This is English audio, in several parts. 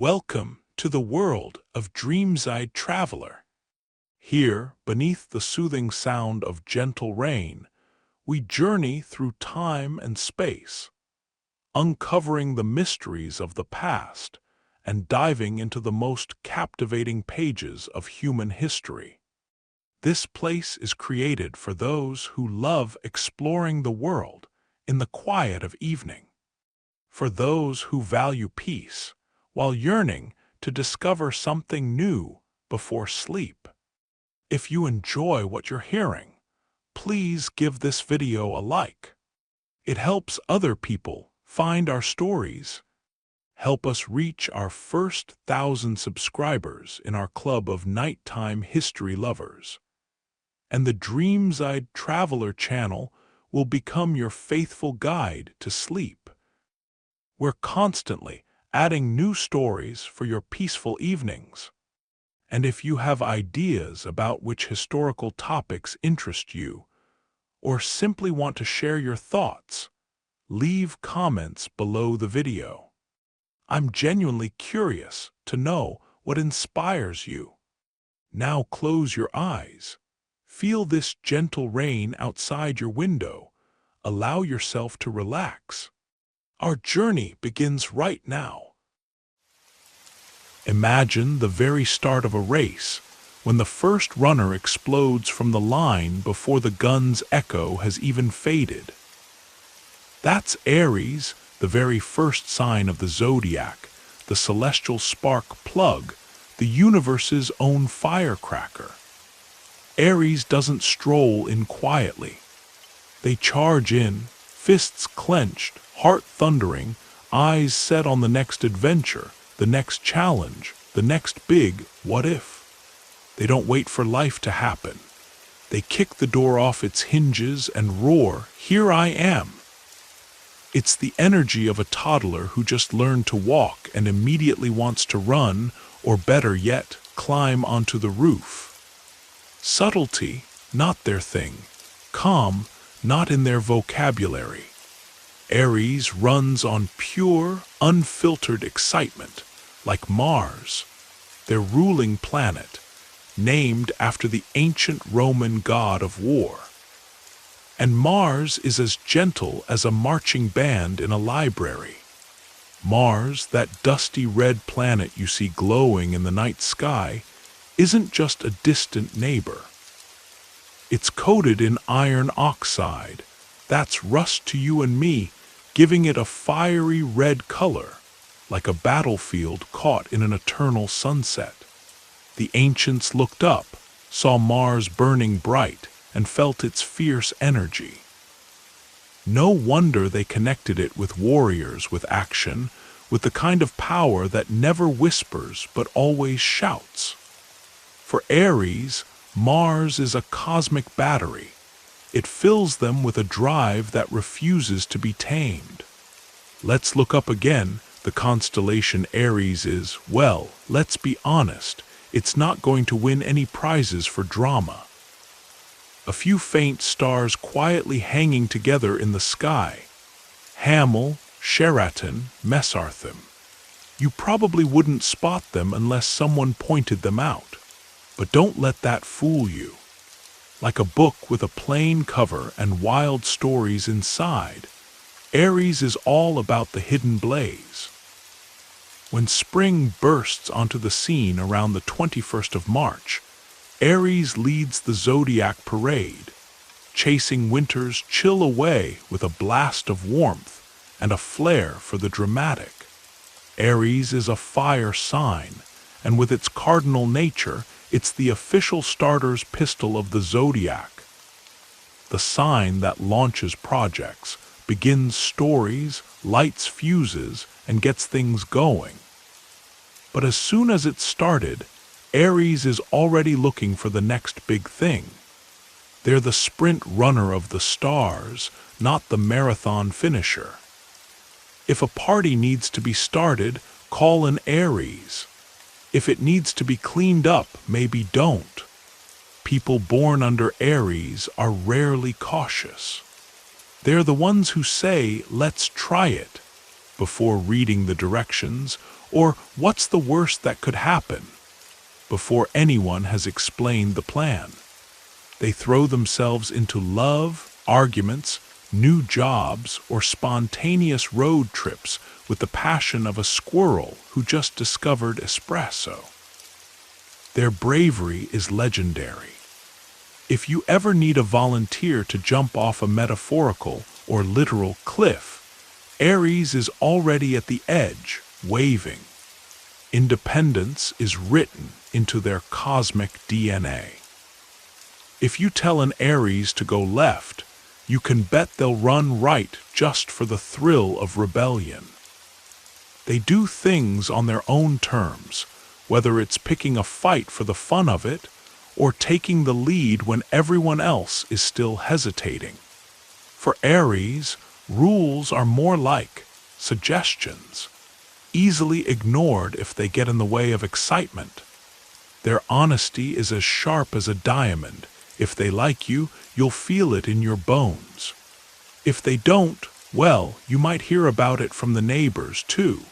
Welcome to the world of Dreamside Traveler. Here, beneath the soothing sound of gentle rain, we journey through time and space, uncovering the mysteries of the past and diving into the most captivating pages of human history. This place is created for those who love exploring the world in the quiet of evening, for those who value peace while yearning to discover something new before sleep. If you enjoy what you're hearing, please give this video a like. It helps other people find our stories. Help us reach our first 1,000 subscribers in our club of nighttime history lovers. And the Dreamside Traveler channel will become your faithful guide to sleep. We're constantly adding new stories for your peaceful evenings. And if you have ideas about which historical topics interest you, or simply want to share your thoughts, leave comments below the video. I'm genuinely curious to know what inspires you. Now close your eyes. Feel this gentle rain outside your window. Allow yourself to relax. Our journey begins right now. Imagine the very start of a race, when the first runner explodes from the line before the gun's echo has even faded. That's Aries, the very first sign of the Zodiac, the celestial spark plug, the universe's own firecracker. Aries doesn't stroll in quietly. They charge in, fists clenched, heart thundering, eyes set on the next adventure, the next challenge, the next big what if. They don't wait for life to happen. They kick the door off its hinges and roar, "Here I am!" It's the energy of a toddler who just learned to walk and immediately wants to run, or better yet, climb onto the roof. Subtlety, not their thing. Calm, not in their vocabulary. Aries runs on pure, unfiltered excitement, like Mars, their ruling planet, named after the ancient Roman god of war. And Mars is as gentle as a marching band in a library. Mars, that dusty red planet you see glowing in the night sky, isn't just a distant neighbor. It's coated in iron oxide. That's rust to you and me, giving it a fiery red color, like a battlefield caught in an eternal sunset. The ancients looked up, saw Mars burning bright, and felt its fierce energy. No wonder they connected it with warriors, with action, with the kind of power that never whispers but always shouts. For Aries, Mars is a cosmic battery. It fills them with a drive that refuses to be tamed. Let's look up again. The constellation Aries is, well, let's be honest, it's not going to win any prizes for drama. A few faint stars quietly hanging together in the sky. Hamel, Sheraton, Mesarthim. You probably wouldn't spot them unless someone pointed them out. But don't let that fool you. Like a book with a plain cover and wild stories inside, Aries is all about the hidden blaze. When spring bursts onto the scene around the 21st of March, Aries leads the Zodiac parade, chasing winter's chill away with a blast of warmth and a flair for the dramatic. Aries is a fire sign, and with its cardinal nature, it's the official starter's pistol of the Zodiac. The sign that launches projects, begins stories, lights fuses, and gets things going. But as soon as it's started, Aries is already looking for the next big thing. They're the sprint runner of the stars, not the marathon finisher. If a party needs to be started, call an Aries. If it needs to be cleaned up, maybe don't. People born under Aries are rarely cautious. They're the ones who say, "Let's try it," before reading the directions Or what's the worst that could happen? Before anyone has explained the plan. They throw themselves into love, arguments, new jobs, or spontaneous road trips with the passion of a squirrel who just discovered espresso. Their bravery is legendary. If you ever need a volunteer to jump off a metaphorical or literal cliff, Aries is already at the edge, waving. Independence is written into their cosmic DNA. If you tell an Aries to go left, you can bet they'll run right just for the thrill of rebellion. They do things on their own terms, whether it's picking a fight for the fun of it or taking the lead when everyone else is still hesitating. For Aries, rules are more like suggestions, easily ignored if they get in the way of excitement. Their honesty is as sharp as a diamond. If they like you, you'll feel it in your bones. If they don't, well, you might hear about it from the neighbors, too.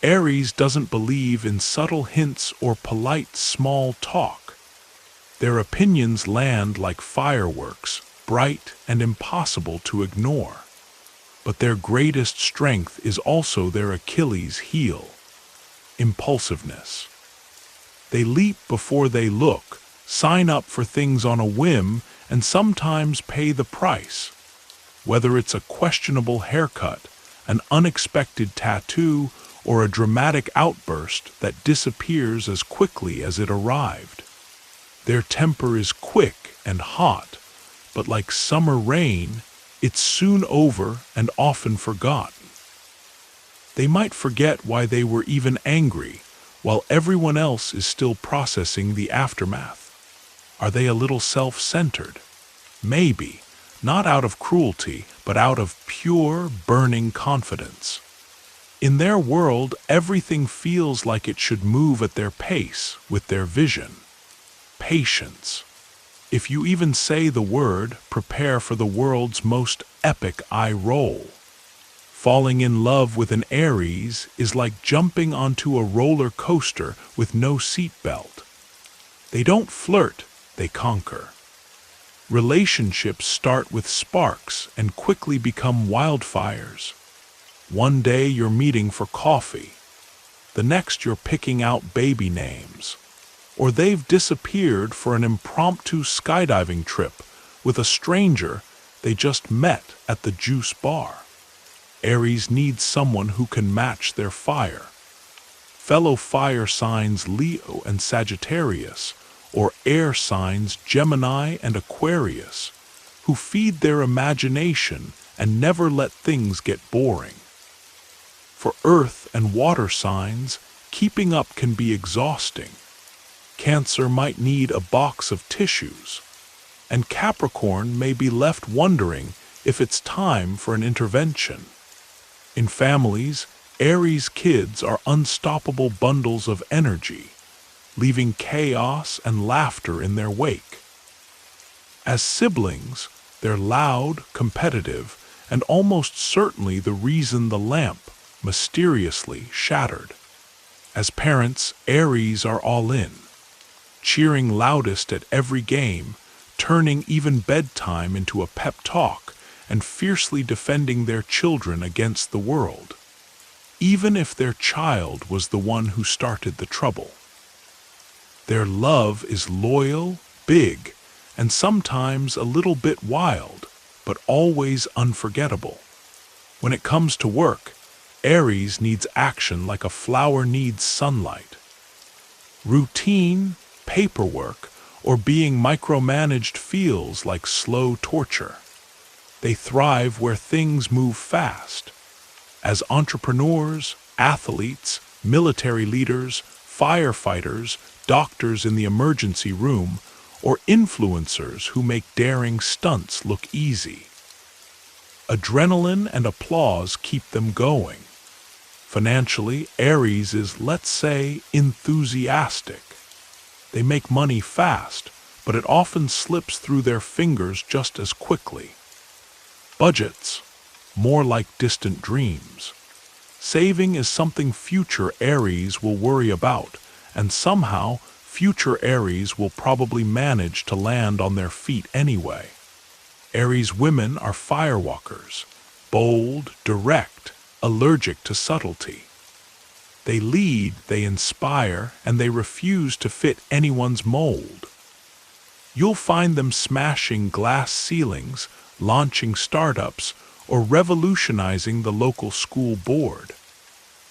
Aries doesn't believe in subtle hints or polite small talk. Their opinions land like fireworks, bright and impossible to ignore. But their greatest strength is also their Achilles heel: impulsiveness. They leap before they look, sign up for things on a whim, and sometimes pay the price. Whether it's a questionable haircut, an unexpected tattoo, or a dramatic outburst that disappears as quickly as it arrived. Their temper is quick and hot, but like summer rain, it's soon over and often forgotten. They might forget why they were even angry, while everyone else is still processing the aftermath. Are they a little self-centered? Maybe, not out of cruelty, but out of pure, burning confidence. In their world, everything feels like it should move at their pace, with their vision. Patience. If you even say the word, prepare for the world's most epic eye roll. Falling in love with an Aries is like jumping onto a roller coaster with no seatbelt. They don't flirt, they conquer. Relationships start with sparks and quickly become wildfires. One day you're meeting for coffee. The next you're picking out baby names. Or they've disappeared for an impromptu skydiving trip with a stranger they just met at the juice bar. Aries needs someone who can match their fire. Fellow fire signs Leo and Sagittarius, or air signs Gemini and Aquarius, who feed their imagination and never let things get boring. For earth and water signs, keeping up can be exhausting. Cancer might need a box of tissues, and Capricorn may be left wondering if it's time for an intervention. In families, Aries kids are unstoppable bundles of energy, leaving chaos and laughter in their wake. As siblings, they're loud, competitive, and almost certainly the reason the lamp mysteriously shattered. As parents, Aries are all in, cheering loudest at every game, turning even bedtime into a pep talk, and fiercely defending their children against the world, even if their child was the one who started the trouble. Their love is loyal, big, and sometimes a little bit wild, but always unforgettable. When it comes to work, Aries needs action like a flower needs sunlight. Routine, paperwork, or being micromanaged feels like slow torture. They thrive where things move fast. As entrepreneurs, athletes, military leaders, firefighters, doctors in the emergency room, or influencers who make daring stunts look easy. Adrenaline and applause keep them going. Financially, Aries is, let's say, enthusiastic. They make money fast, but it often slips through their fingers just as quickly. Budgets, more like distant dreams. Saving is something future Aries will worry about, and somehow future Aries will probably manage to land on their feet anyway. Aries women are firewalkers, bold, direct, allergic to subtlety. They lead, they inspire, and they refuse to fit anyone's mold. You'll find them smashing glass ceilings, launching startups, or revolutionizing the local school board.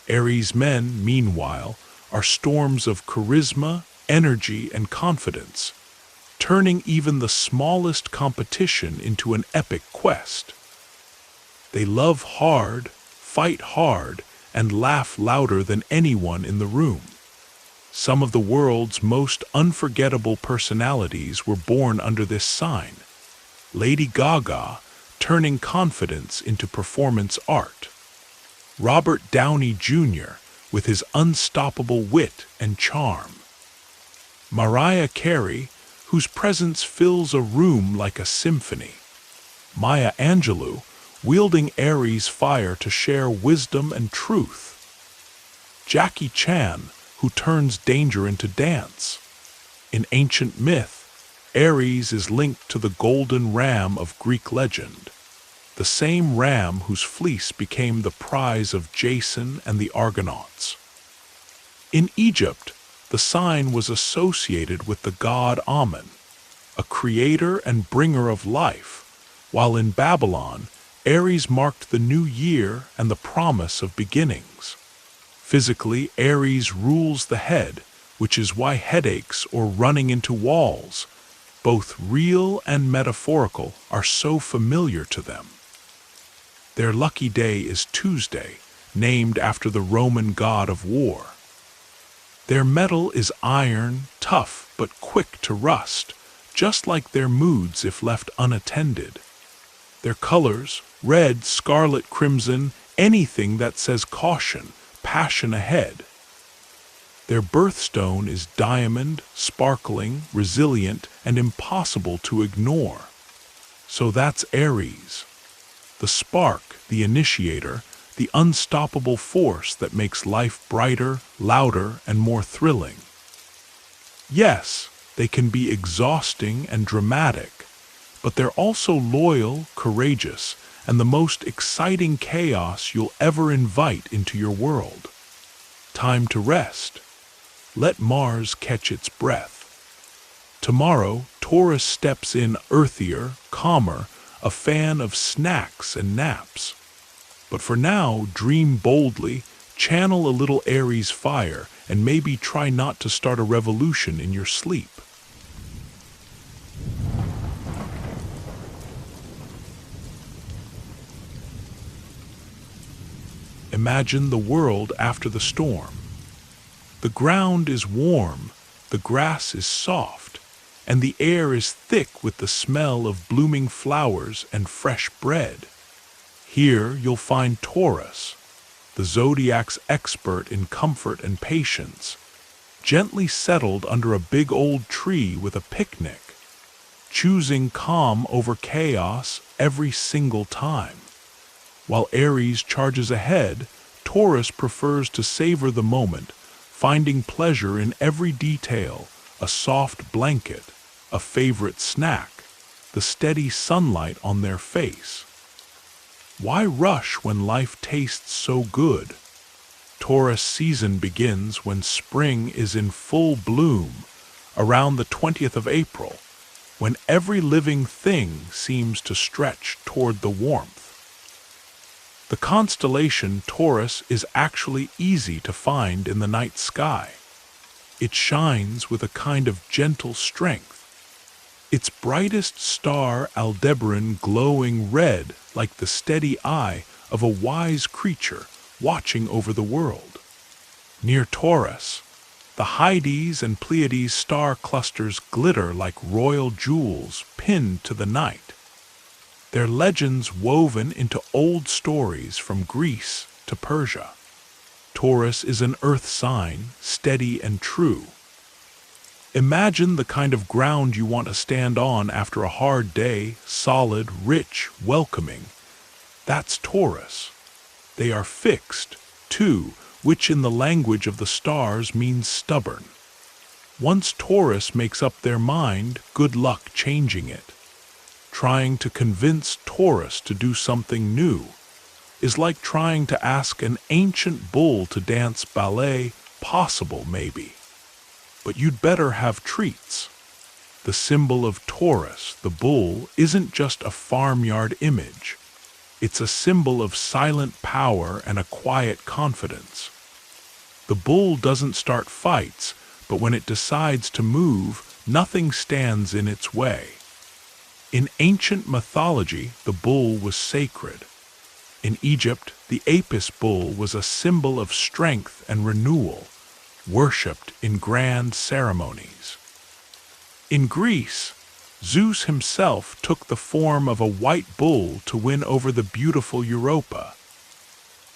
Aries men, meanwhile, are storms of charisma, energy, and confidence, turning even the smallest competition into an epic quest. They love hard, fight hard, and laugh louder than anyone in the room. Some of the world's most unforgettable personalities were born under this sign. Lady Gaga, turning confidence into performance art. Robert Downey Jr., with his unstoppable wit and charm. Mariah Carey, whose presence fills a room like a symphony. Maya Angelou, wielding Aries fire to share wisdom and truth. Jackie Chan, who turns danger into dance. In ancient myth, Aries is linked to the golden ram of Greek legend, the same ram whose fleece became the prize of Jason and the Argonauts. In Egypt, the sign was associated with the god Amun, a creator and bringer of life, while in Babylon, Aries marked the new year and the promise of beginnings. Physically, Aries rules the head, which is why headaches or running into walls, both real and metaphorical, are so familiar to them. Their lucky day is Tuesday, named after the Roman god of war. Their metal is iron, tough but quick to rust, just like their moods if left unattended. Their colors, red, scarlet, crimson, anything that says caution, passion ahead. Their birthstone is diamond, sparkling, resilient, and impossible to ignore. So that's Aries. The spark, the initiator, the unstoppable force that makes life brighter, louder, and more thrilling. Yes, they can be exhausting and dramatic, but they're also loyal, courageous, and the most exciting chaos you'll ever invite into your world. Time to rest. Let Mars catch its breath. Tomorrow, Taurus steps in earthier, calmer, a fan of snacks and naps. But for now, dream boldly, channel a little Aries fire, and maybe try not to start a revolution in your sleep. Imagine the world after the storm. The ground is warm, the grass is soft, and the air is thick with the smell of blooming flowers and fresh bread. Here you'll find Taurus, the Zodiac's expert in comfort and patience, gently settled under a big old tree with a picnic, choosing calm over chaos every single time. While Aries charges ahead, Taurus prefers to savor the moment, finding pleasure in every detail, a soft blanket, a favorite snack, the steady sunlight on their face. Why rush when life tastes so good? Taurus season begins when spring is in full bloom, around the 20th of April, when every living thing seems to stretch toward the warmth. The constellation Taurus is actually easy to find in the night sky. It shines with a kind of gentle strength. Its brightest star Aldebaran glowing red like the steady eye of a wise creature watching over the world. Near Taurus, the Hyades and Pleiades star clusters glitter like royal jewels pinned to the night. Their legends woven into old stories from Greece to Persia. Taurus is an earth sign, steady and true. Imagine the kind of ground you want to stand on after a hard day, solid, rich, welcoming. That's Taurus. They are fixed, 2, which in the language of the stars means stubborn. Once Taurus makes up their mind, good luck changing it. Trying to convince Taurus to do something new is like trying to ask an ancient bull to dance ballet, possible maybe. But you'd better have treats. The symbol of Taurus, the bull, isn't just a farmyard image. It's a symbol of silent power and a quiet confidence. The bull doesn't start fights, but when it decides to move, nothing stands in its way. In ancient mythology, the bull was sacred. In Egypt, the Apis bull was a symbol of strength and renewal, worshipped in grand ceremonies. In Greece, Zeus himself took the form of a white bull to win over the beautiful Europa.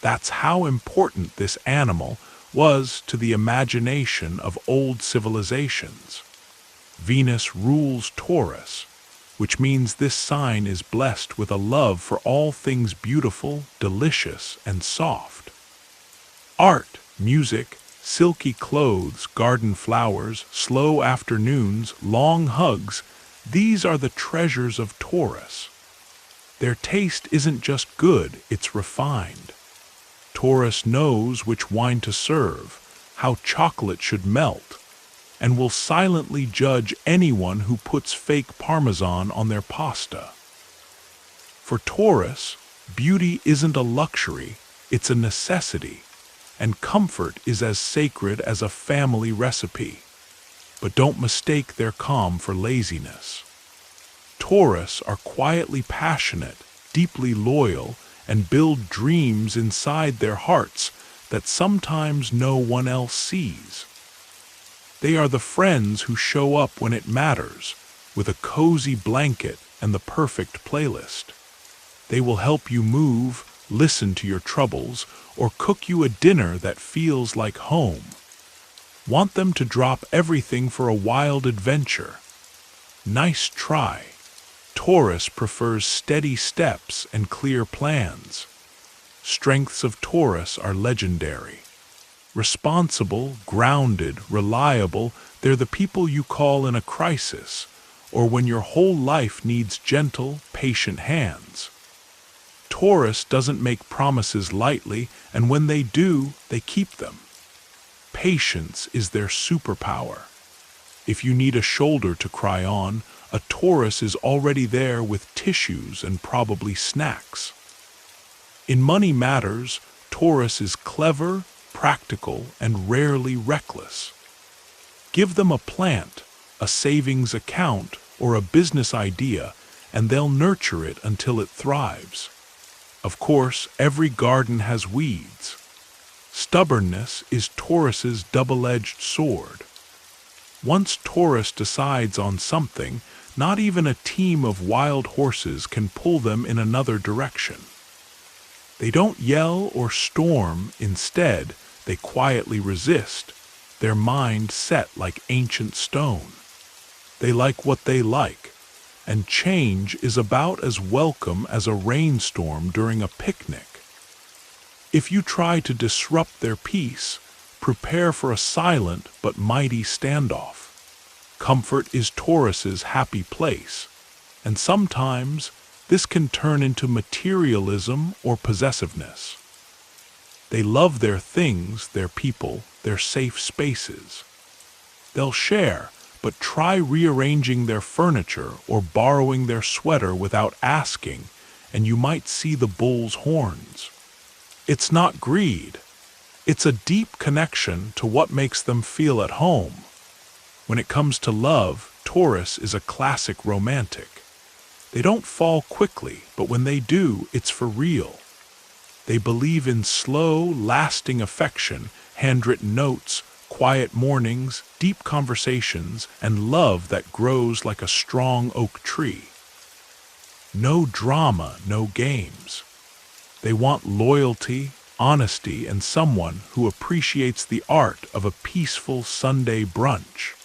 That's how important this animal was to the imagination of old civilizations. Venus rules Taurus, which means this sign is blessed with a love for all things beautiful, delicious, and soft. Art, music, silky clothes, garden flowers, slow afternoons, long hugs, these are the treasures of Taurus. Their taste isn't just good, it's refined. Taurus knows which wine to serve, how chocolate should melt, and will silently judge anyone who puts fake parmesan on their pasta. For Taurus, beauty isn't a luxury, it's a necessity, and comfort is as sacred as a family recipe. But don't mistake their calm for laziness. Taurus are quietly passionate, deeply loyal, and build dreams inside their hearts that sometimes no one else sees. They are the friends who show up when it matters, with a cozy blanket and the perfect playlist. They will help you move, listen to your troubles, or cook you a dinner that feels like home. Want them to drop everything for a wild adventure? Nice try. Taurus prefers steady steps and clear plans. Strengths of Taurus are legendary. Responsible, grounded, reliable, they're the people you call in a crisis, or when your whole life needs gentle, patient hands. Taurus doesn't make promises lightly, and when they do, they keep them. Patience is their superpower. If you need a shoulder to cry on, a Taurus is already there with tissues and probably snacks. In money matters, Taurus is clever, practical, and rarely reckless. Give them a plant, a savings account, or a business idea, and they'll nurture it until it thrives. Of course, every garden has weeds. Stubbornness is Taurus's double-edged sword. Once Taurus decides on something, not even a team of wild horses can pull them in another direction. They don't yell or storm, instead, they quietly resist, their mind set like ancient stone. They like what they like, and change is about as welcome as a rainstorm during a picnic. If you try to disrupt their peace, prepare for a silent but mighty standoff. Comfort is Taurus's happy place, and sometimes this can turn into materialism or possessiveness. They love their things, their people, their safe spaces. They'll share, but try rearranging their furniture or borrowing their sweater without asking, and you might see the bull's horns. It's not greed. It's a deep connection to what makes them feel at home. When it comes to love, Taurus is a classic romantic. They don't fall quickly, but when they do, it's for real. They believe in slow, lasting affection, handwritten notes, quiet mornings, deep conversations, and love that grows like a strong oak tree. No drama, no games. They want loyalty, honesty, and someone who appreciates the art of a peaceful Sunday brunch.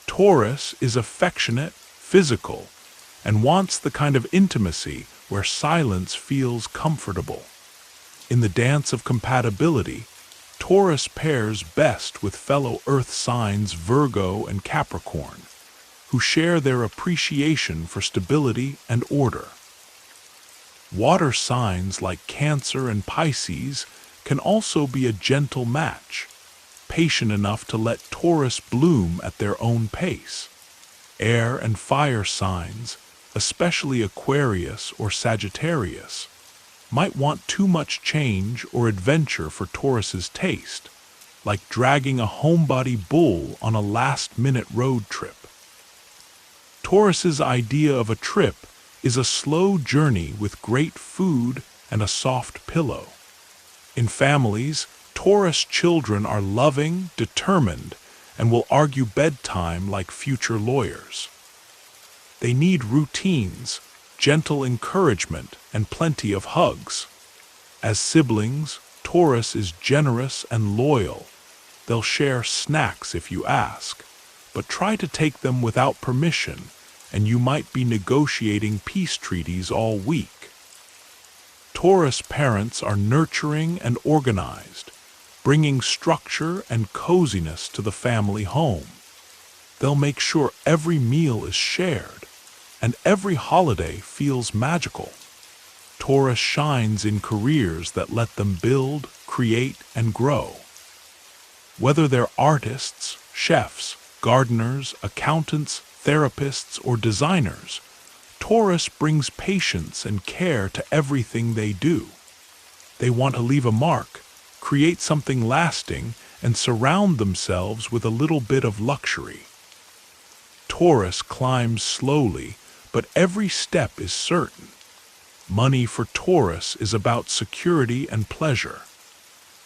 Taurus is affectionate, physical, and wants the kind of intimacy where silence feels comfortable. In the dance of compatibility, Taurus pairs best with fellow Earth signs Virgo and Capricorn, who share their appreciation for stability and order. Water signs like Cancer and Pisces can also be a gentle match, patient enough to let Taurus bloom at their own pace. Air and fire signs, especially Aquarius or Sagittarius, might want too much change or adventure for Taurus's taste, like dragging a homebody bull on a last-minute road trip. Taurus's idea of a trip is a slow journey with great food and a soft pillow. In families, Taurus children are loving, determined, and will argue bedtime like future lawyers. They need routines, gentle encouragement, and plenty of hugs. As siblings, Taurus is generous and loyal. They'll share snacks if you ask, but try to take them without permission, and you might be negotiating peace treaties all week. Taurus parents are nurturing and organized, bringing structure and coziness to the family home. They'll make sure every meal is shared, and every holiday feels magical. Taurus shines in careers that let them build, create, and grow. Whether they're artists, chefs, gardeners, accountants, therapists, or designers, Taurus brings patience and care to everything they do. They want to leave a mark, create something lasting, and surround themselves with a little bit of luxury. Taurus climbs slowly, but every step is certain. Money for Taurus is about security and pleasure.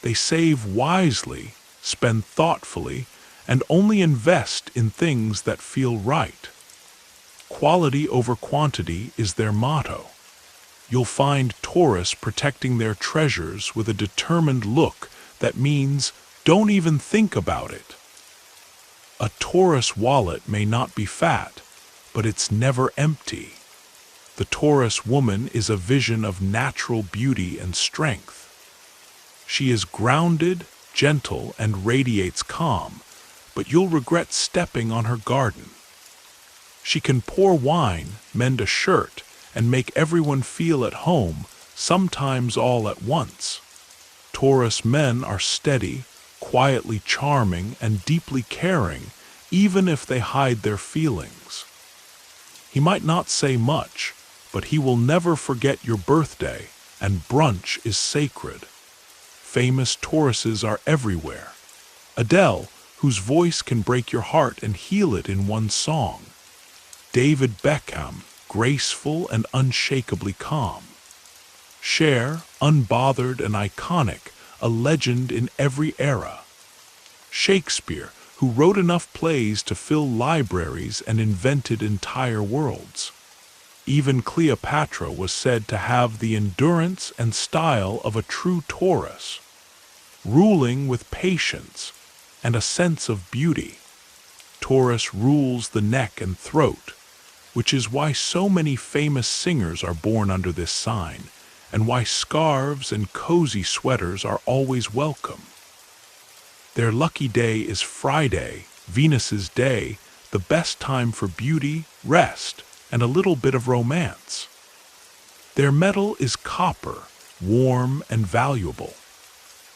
They save wisely, spend thoughtfully, and only invest in things that feel right. Quality over quantity is their motto. You'll find Taurus protecting their treasures with a determined look that means don't even think about it. A Taurus wallet may not be fat, but it's never empty. The Taurus woman is a vision of natural beauty and strength. She is grounded, gentle, and radiates calm, but you'll regret stepping on her garden. She can pour wine, mend a shirt, and make everyone feel at home, sometimes all at once. Taurus men are steady, quietly charming, and deeply caring, even if they hide their feelings. He might not say much, but he will never forget your birthday, and brunch is sacred. Famous Tauruses are everywhere. Adele, whose voice can break your heart and heal it in one song. David Beckham, graceful and unshakably calm. Cher, unbothered and iconic, a legend in every era. Shakespeare, who wrote enough plays to fill libraries and invented entire worlds. Even Cleopatra was said to have the endurance and style of a true Taurus, ruling with patience and a sense of beauty. Taurus rules the neck and throat, which is why so many famous singers are born under this sign, and why scarves and cozy sweaters are always welcome. Their lucky day is Friday, Venus's day, the best time for beauty, rest, and a little bit of romance. Their metal is copper, warm and valuable.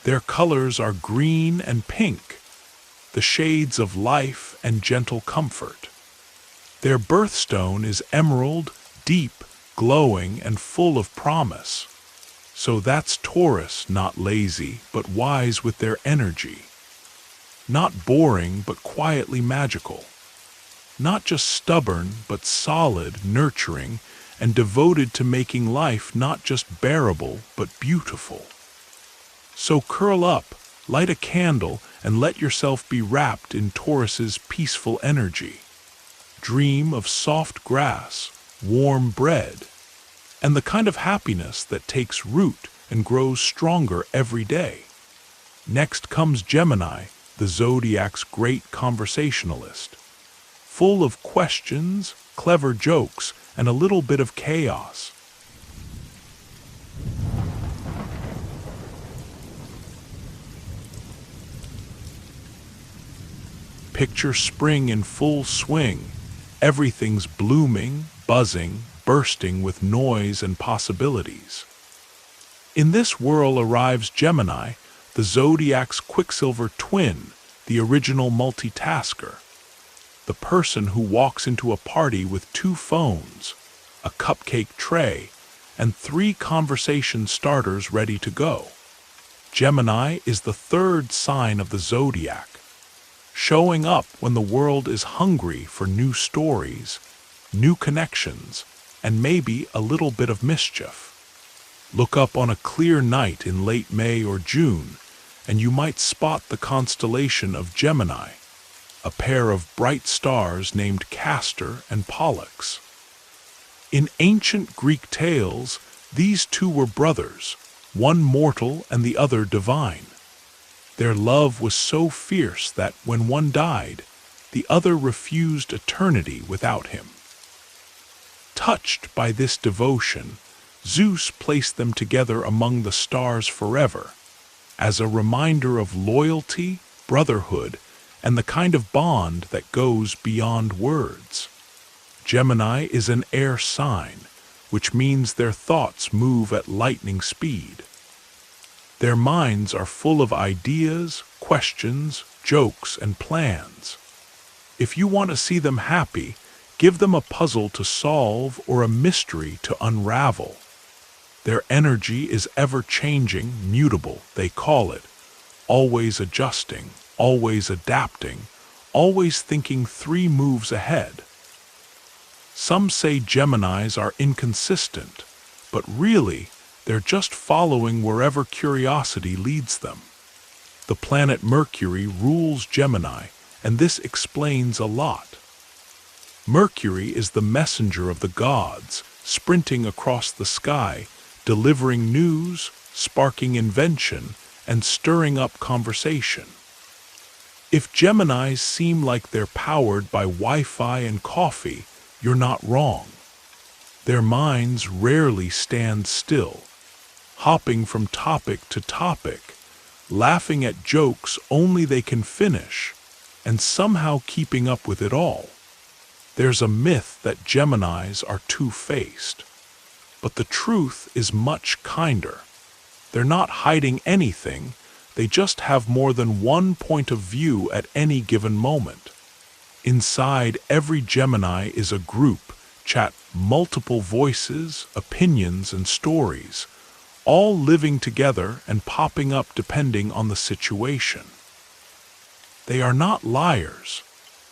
Their colors are green and pink, the shades of life and gentle comfort. Their birthstone is emerald, deep, glowing, and full of promise. So that's Taurus, not lazy, but wise with their energy. Not boring, but quietly magical. Not just stubborn, but solid, nurturing, and devoted to making life not just bearable, but beautiful. So curl up, light a candle, and let yourself be wrapped in Taurus's peaceful energy. Dream of soft grass, warm bread, and the kind of happiness that takes root and grows stronger every day. Next comes Gemini, the Zodiac's great conversationalist. Full of questions, clever jokes, and a little bit of chaos. Picture spring in full swing. Everything's blooming, buzzing, bursting with noise and possibilities. In this whirl arrives Gemini, the Zodiac's Quicksilver twin, the original multitasker. The person who walks into a party with 2 phones, a cupcake tray, and 3 conversation starters ready to go. Gemini is the 3rd sign of the zodiac, showing up when the world is hungry for new stories, new connections, and maybe a little bit of mischief. Look up on a clear night in late May or June, and you might spot the constellation of Gemini, a pair of bright stars named Castor and Pollux. In ancient Greek tales, these 2 were brothers, one mortal and the other divine. Their love was so fierce that when one died, the other refused eternity without him. Touched by this devotion, Zeus placed them together among the stars forever, as a reminder of loyalty, brotherhood, and the kind of bond that goes beyond words. Gemini is an air sign, which means their thoughts move at lightning speed. Their minds are full of ideas, questions, jokes, and plans. If you want to see them happy, give them a puzzle to solve or a mystery to unravel. Their energy is ever-changing, mutable, they call it, always adjusting, always adapting, always thinking 3 moves ahead. Some say Geminis are inconsistent, but really, they're just following wherever curiosity leads them. The planet Mercury rules Gemini, and this explains a lot. Mercury is the messenger of the gods, sprinting across the sky, delivering news, sparking invention, and stirring up conversation. If Geminis seem like they're powered by Wi-Fi and coffee, you're not wrong. Their minds rarely stand still, hopping from topic to topic, laughing at jokes only they can finish, and somehow keeping up with it all. There's a myth that Geminis are two-faced, but the truth is much kinder. They're not hiding anything, they just have more than one point of view at any given moment. Inside every Gemini is a group, chat, multiple voices, opinions, and stories, all living together and popping up depending on the situation. They are not liars.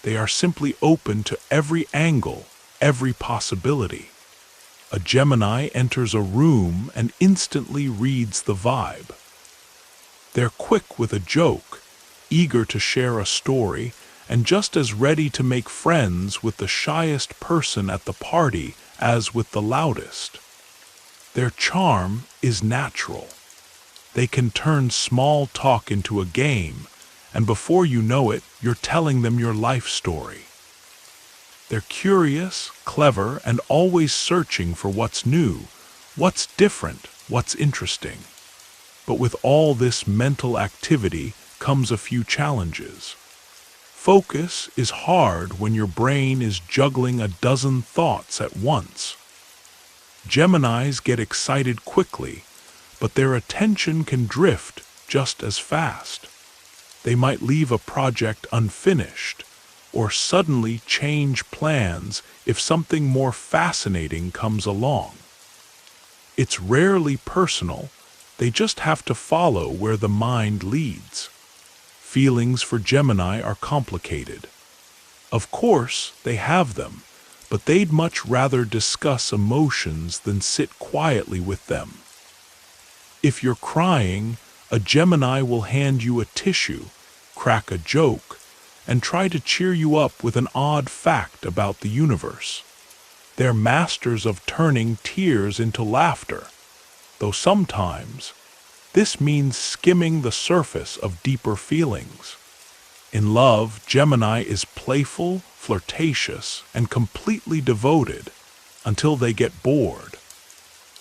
They are simply open to every angle, every possibility. A Gemini enters a room and instantly reads the vibe. They're quick with a joke, eager to share a story, and just as ready to make friends with the shyest person at the party as with the loudest. Their charm is natural. They can turn small talk into a game, and before you know it, you're telling them your life story. They're curious, clever, and always searching for what's new, what's different, what's interesting. But with all this mental activity comes a few challenges. Focus is hard when your brain is juggling a dozen thoughts at once. Geminis get excited quickly, but their attention can drift just as fast. They might leave a project unfinished, or suddenly change plans if something more fascinating comes along. It's rarely personal, they just have to follow where the mind leads. Feelings for Gemini are complicated. Of course, they have them, but they'd much rather discuss emotions than sit quietly with them. If you're crying, a Gemini will hand you a tissue, crack a joke, and try to cheer you up with an odd fact about the universe. They're masters of turning tears into laughter, though sometimes this means skimming the surface of deeper feelings. In love, Gemini is playful, flirtatious, and completely devoted until they get bored.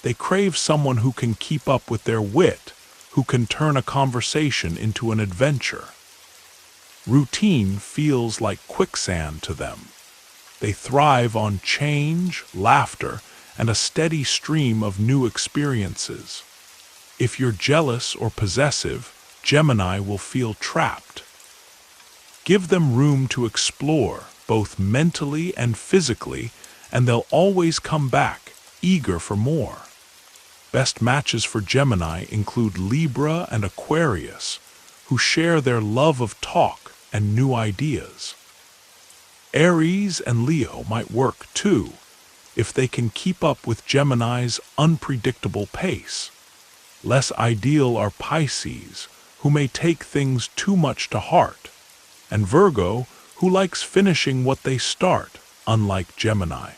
They crave someone who can keep up with their wit, who can turn a conversation into an adventure. Routine feels like quicksand to them. They thrive on change, laughter, and a steady stream of new experiences. If you're jealous or possessive, Gemini will feel trapped. Give them room to explore, both mentally and physically, and they'll always come back, eager for more. Best matches for Gemini include Libra and Aquarius, who share their love of talk and new ideas. Aries and Leo might work too, if they can keep up with Gemini's unpredictable pace. Less ideal are Pisces, who may take things too much to heart, and Virgo, who likes finishing what they start, unlike Gemini,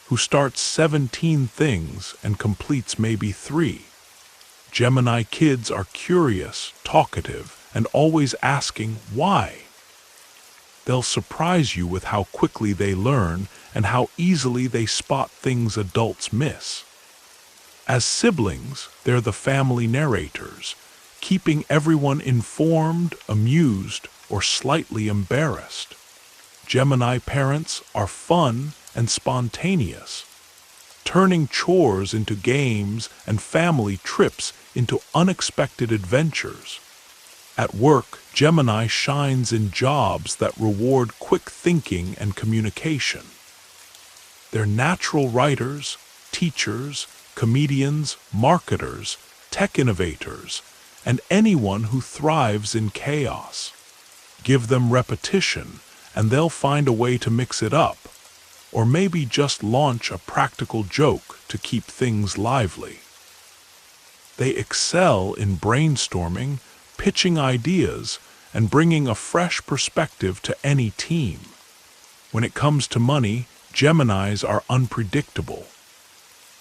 who starts 17 things and completes maybe 3. Gemini kids are curious, talkative, and always asking why. They'll surprise you with how quickly they learn and how easily they spot things adults miss. As siblings, they're the family narrators, keeping everyone informed, amused, or slightly embarrassed. Gemini parents are fun and spontaneous, turning chores into games and family trips into unexpected adventures. At work, Gemini shines in jobs that reward quick thinking and communication. They're natural writers, teachers, comedians, marketers, tech innovators, and anyone who thrives in chaos. Give them repetition, and they'll find a way to mix it up, or maybe just launch a practical joke to keep things lively. They excel in brainstorming, pitching ideas, and bringing a fresh perspective to any team. When it comes to money, Geminis are unpredictable.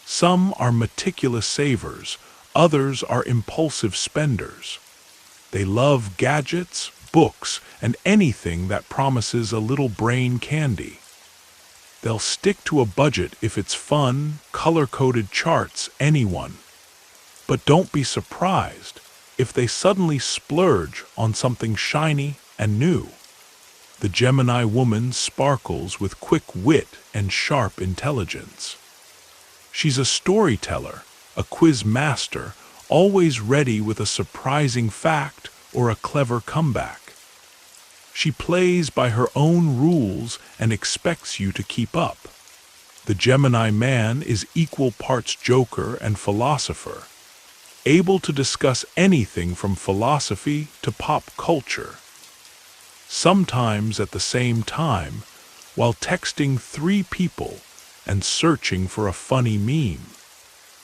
Some are meticulous savers, others are impulsive spenders. They love gadgets, books, and anything that promises a little brain candy. They'll stick to a budget if it's fun, color-coded charts, anyone. But don't be surprised if they suddenly splurge on something shiny and new. The Gemini woman sparkles with quick wit and sharp intelligence. She's a storyteller, a quiz master, always ready with a surprising fact or a clever comeback. She plays by her own rules and expects you to keep up. The Gemini man is equal parts joker and philosopher, able to discuss anything from philosophy to pop culture. Sometimes at the same time, while texting 3 people and searching for a funny meme.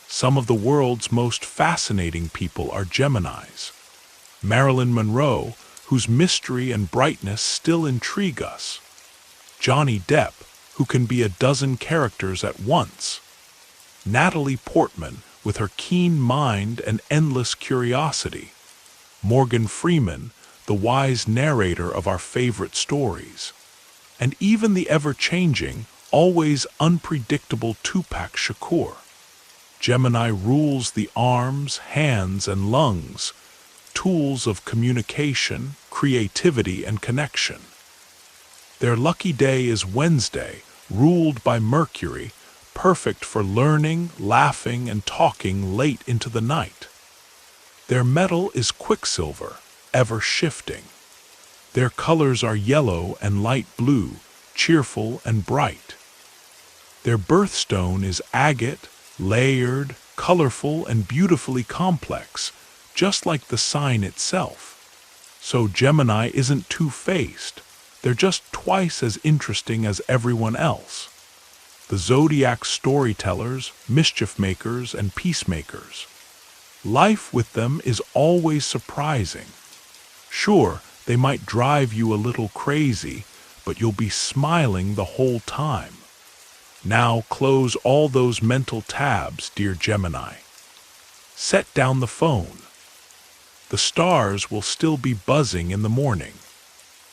Some of the world's most fascinating people are Geminis. Marilyn Monroe, whose mystery and brightness still intrigue us. Johnny Depp, who can be a dozen characters at once. Natalie Portman, with her keen mind and endless curiosity. Morgan Freeman, the wise narrator of our favorite stories. And even the ever-changing, always unpredictable Tupac Shakur. Gemini rules the arms, hands, and lungs, tools of communication, creativity, and connection. Their lucky day is Wednesday, ruled by Mercury, perfect for learning, laughing, and talking late into the night. Their metal is quicksilver, ever shifting. Their colors are yellow and light blue, cheerful and bright. Their birthstone is agate, layered, colorful, and beautifully complex, just like the sign itself. So Gemini isn't two-faced. They're just twice as interesting as everyone else. The Zodiac storytellers, mischief makers, and peacemakers. Life with them is always surprising. Sure, they might drive you a little crazy, but you'll be smiling the whole time. Now close all those mental tabs, dear Gemini. Set down the phone. The stars will still be buzzing in the morning.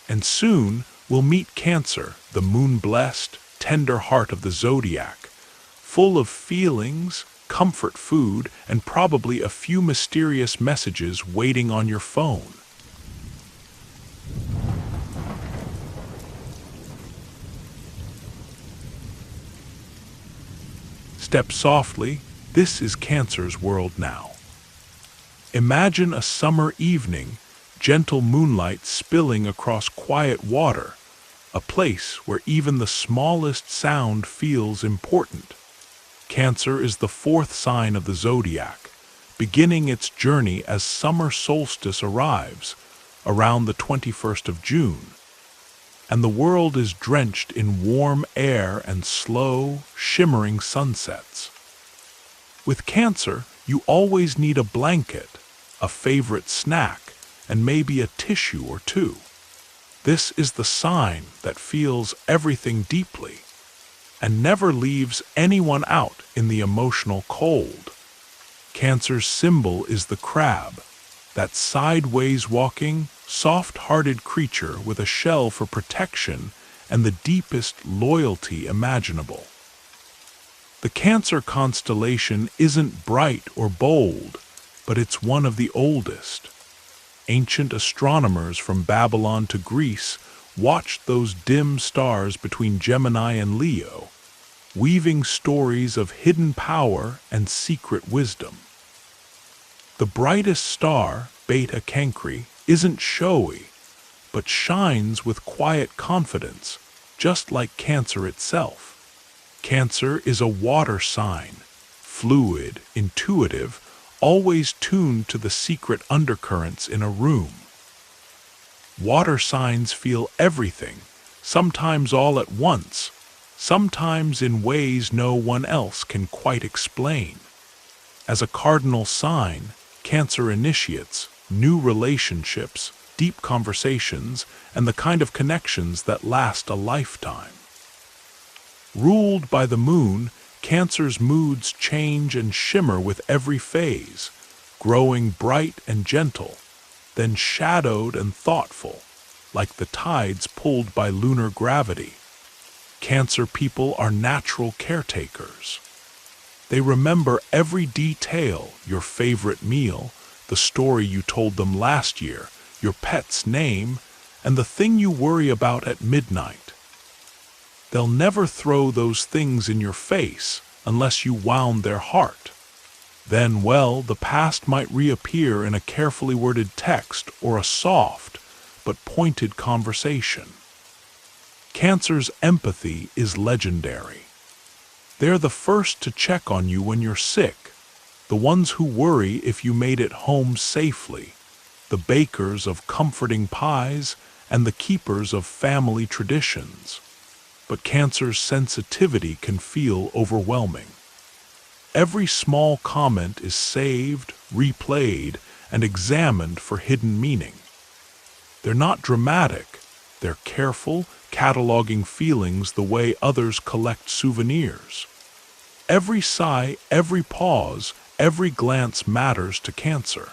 And soon we'll meet Cancer, the moon-blessed, tender heart of the Zodiac, full of feelings, comfort food, and probably a few mysterious messages waiting on your phone. Step softly, this is Cancer's world now. Imagine a summer evening, gentle moonlight spilling across quiet water, a place where even the smallest sound feels important. Cancer is the fourth sign of the zodiac, beginning its journey as summer solstice arrives, around the 21st of June, and the world is drenched in warm air and slow, shimmering sunsets. With Cancer, you always need a blanket, a favorite snack, and maybe a tissue or two. This is the sign that feels everything deeply and never leaves anyone out in the emotional cold. Cancer's symbol is the crab, that sideways walking, soft-hearted creature with a shell for protection and the deepest loyalty imaginable. The Cancer constellation isn't bright or bold, but it's one of the oldest. Ancient astronomers from Babylon to Greece watched those dim stars between Gemini and Leo, weaving stories of hidden power and secret wisdom. The brightest star, Beta Cancri, isn't showy, but shines with quiet confidence, just like Cancer itself. Cancer is a water sign, fluid, intuitive, always tuned to the secret undercurrents in a room. Water signs feel everything, sometimes all at once, sometimes in ways no one else can quite explain. As a cardinal sign, Cancer initiates new relationships, deep conversations, and the kind of connections that last a lifetime. Ruled by the moon, Cancer's moods change and shimmer with every phase, growing bright and gentle, then shadowed and thoughtful, like the tides pulled by lunar gravity. Cancer people are natural caretakers. They remember every detail, your favorite meal, the story you told them last year, your pet's name, and the thing you worry about at midnight. They'll never throw those things in your face unless you wound their heart. Then, well, the past might reappear in a carefully worded text or a soft but pointed conversation. Cancer's empathy is legendary. They're the first to check on you when you're sick, the ones who worry if you made it home safely, the bakers of comforting pies and the keepers of family traditions. But Cancer's sensitivity can feel overwhelming. Every small comment is saved, replayed, and examined for hidden meaning. They're not dramatic, they're careful, cataloging feelings the way others collect souvenirs. Every sigh, every pause, every glance matters to Cancer.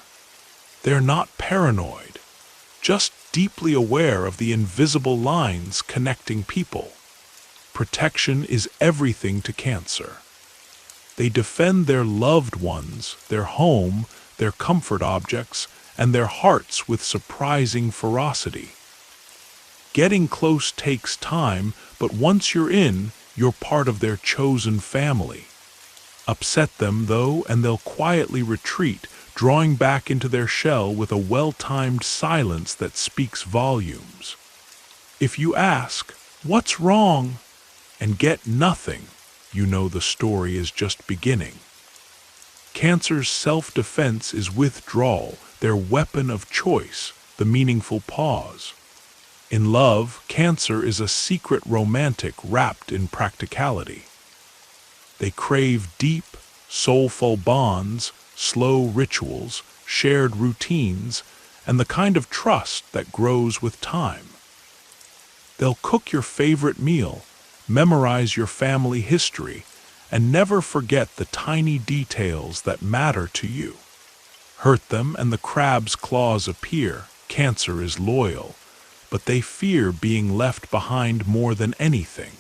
They're not paranoid, just deeply aware of the invisible lines connecting people. Protection is everything to Cancer. They defend their loved ones, their home, their comfort objects, and their hearts with surprising ferocity. Getting close takes time, but once you're in, you're part of their chosen family. Upset them, though, and they'll quietly retreat, drawing back into their shell with a well-timed silence that speaks volumes. If you ask, "What's wrong?" and get nothing, you know the story is just beginning. Cancer's self-defense is withdrawal, their weapon of choice, the meaningful pause. In love, Cancer is a secret romantic wrapped in practicality. They crave deep, soulful bonds, slow rituals, shared routines, and the kind of trust that grows with time. They'll cook your favorite meal, memorize your family history, and never forget the tiny details that matter to you. Hurt them and the crab's claws appear. Cancer is loyal, but they fear being left behind more than anything.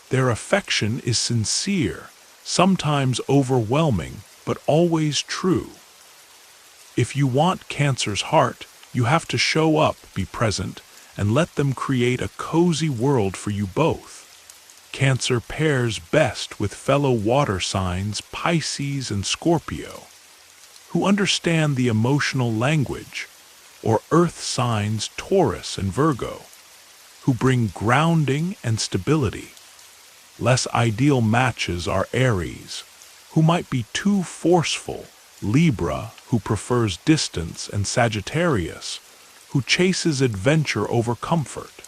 Their affection is sincere, sometimes overwhelming, but always true. If you want Cancer's heart, you have to show up, be present, and let them create a cozy world for you both. Cancer pairs best with fellow water signs Pisces and Scorpio, who understand the emotional language, or earth signs Taurus and Virgo, who bring grounding and stability. Less ideal matches are Aries, who might be too forceful, Libra, who prefers distance, and Sagittarius, who chases adventure over comfort.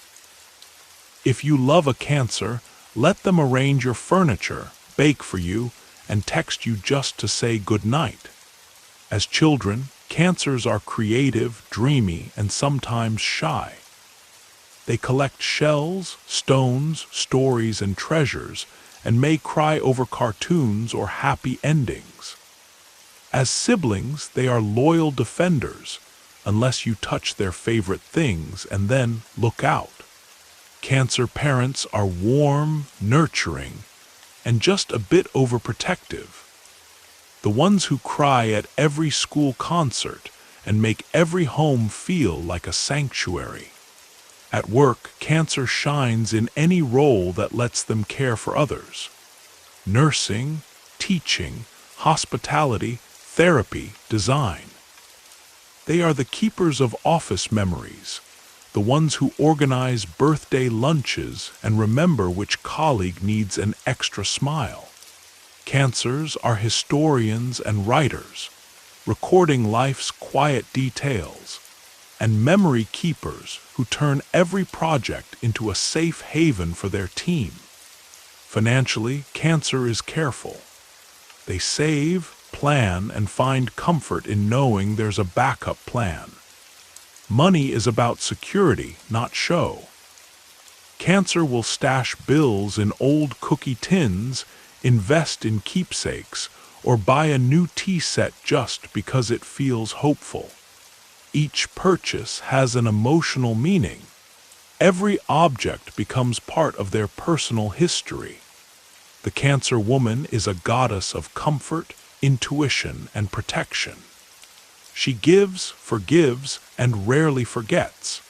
If you love a Cancer, let them arrange your furniture, bake for you, and text you just to say good night. As children, Cancers are creative, dreamy, and sometimes shy. They collect shells, stones, stories, and treasures, and may cry over cartoons or happy endings. As siblings, they are loyal defenders, unless you touch their favorite things, and then look out. Cancer parents are warm, nurturing, and just a bit overprotective. The ones who cry at every school concert and make every home feel like a sanctuary. At work, Cancer shines in any role that lets them care for others. Nursing, teaching, hospitality, therapy, design. They are the keepers of office memories, the ones who organize birthday lunches and remember which colleague needs an extra smile. Cancers are historians and writers, recording life's quiet details, and memory keepers who turn every project into a safe haven for their team. Financially, Cancer is careful. They save, plan, and find comfort in knowing there's a backup plan. Money is about security, not show. Cancer will stash bills in old cookie tins, invest in keepsakes, or buy a new tea set just because it feels hopeful. Each purchase has an emotional meaning. Every object becomes part of their personal history. The Cancer woman is a goddess of comfort, intuition, and protection. She gives, forgives, and rarely forgets.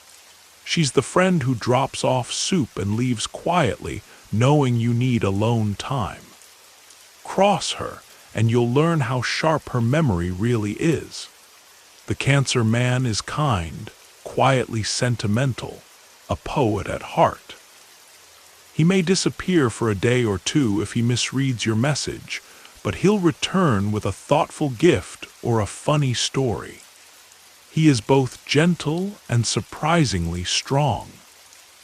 She's the friend who drops off soup and leaves quietly, knowing you need alone time. Cross her, and you'll learn how sharp her memory really is. The Cancer man is kind, quietly sentimental, a poet at heart. He may disappear for a day or two if he misreads your message, but he'll return with a thoughtful gift or a funny story. He is both gentle and surprisingly strong.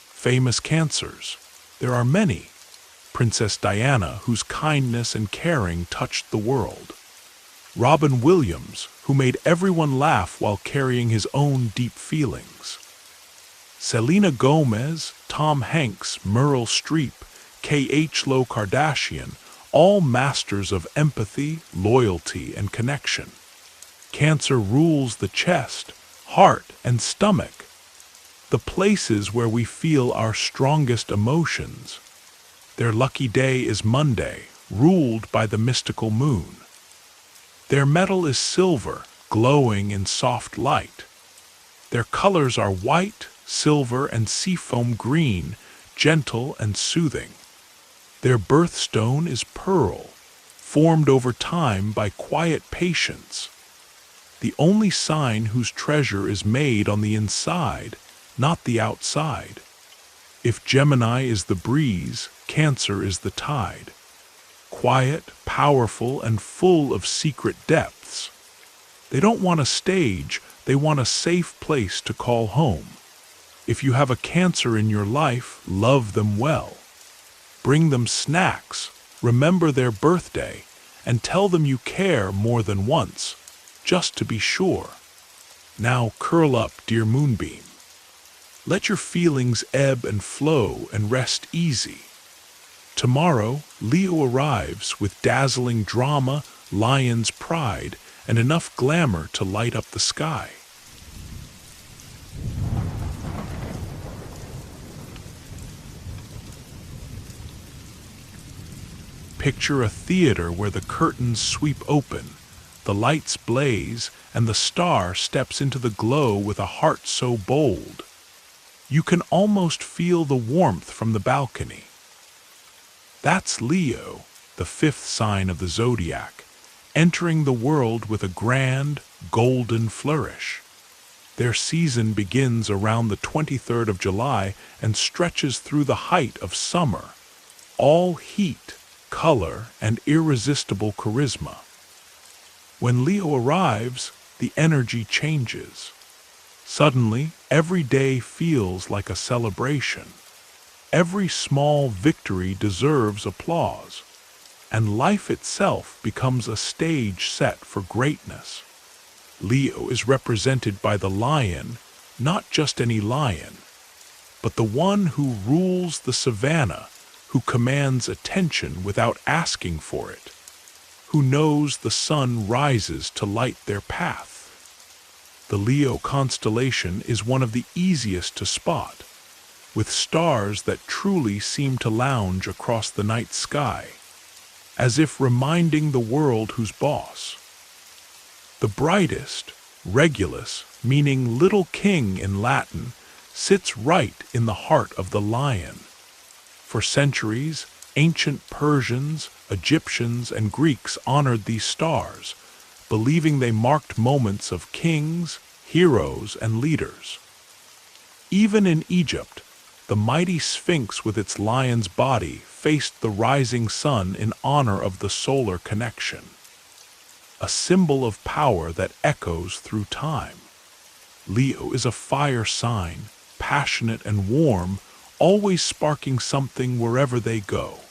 Famous Cancers. There are many. Princess Diana, whose kindness and caring touched the world. Robin Williams, who made everyone laugh while carrying his own deep feelings. Selena Gomez, Tom Hanks, Meryl Streep, K.H. Kardashian, all masters of empathy, loyalty, and connection. Cancer rules the chest, heart, and stomach, the places where we feel our strongest emotions. Their lucky day is Monday, ruled by the mystical moon. Their metal is silver, glowing in soft light. Their colors are white, silver, and seafoam green, gentle and soothing. Their birthstone is pearl, formed over time by quiet patience. The only sign whose treasure is made on the inside, not the outside. If Gemini is the breeze, Cancer is the tide. Quiet, powerful, and full of secret depths. They don't want a stage, they want a safe place to call home. If you have a Cancer in your life, love them well. Bring them snacks, remember their birthday, and tell them you care more than once, just to be sure. Now curl up, dear Moonbeam. Let your feelings ebb and flow and rest easy. Tomorrow, Leo arrives with dazzling drama, lion's pride, and enough glamour to light up the sky. Picture a theater where the curtains sweep open, the lights blaze, and the star steps into the glow with a heart so bold. You can almost feel the warmth from the balcony. That's Leo, the fifth sign of the zodiac, entering the world with a grand, golden flourish. Their season begins around the 23rd of July and stretches through the height of summer, all heat, color, and irresistible charisma. When Leo arrives, the energy changes. Suddenly, every day feels like a celebration. Every small victory deserves applause, and life itself becomes a stage set for greatness. Leo is represented by the lion, not just any lion, but the one who rules the savannah, who commands attention without asking for it, who knows the sun rises to light their path. The Leo constellation is one of the easiest to spot, with stars that truly seem to lounge across the night sky, as if reminding the world who's boss. The brightest, Regulus, meaning little king in Latin, sits right in the heart of the lion. For centuries, ancient Persians, Egyptians, and Greeks honored these stars, believing they marked moments of kings, heroes, and leaders. Even in Egypt, the mighty Sphinx with its lion's body faced the rising sun in honor of the solar connection, a symbol of power that echoes through time. Leo is a fire sign, passionate and warm, always sparking something wherever they go.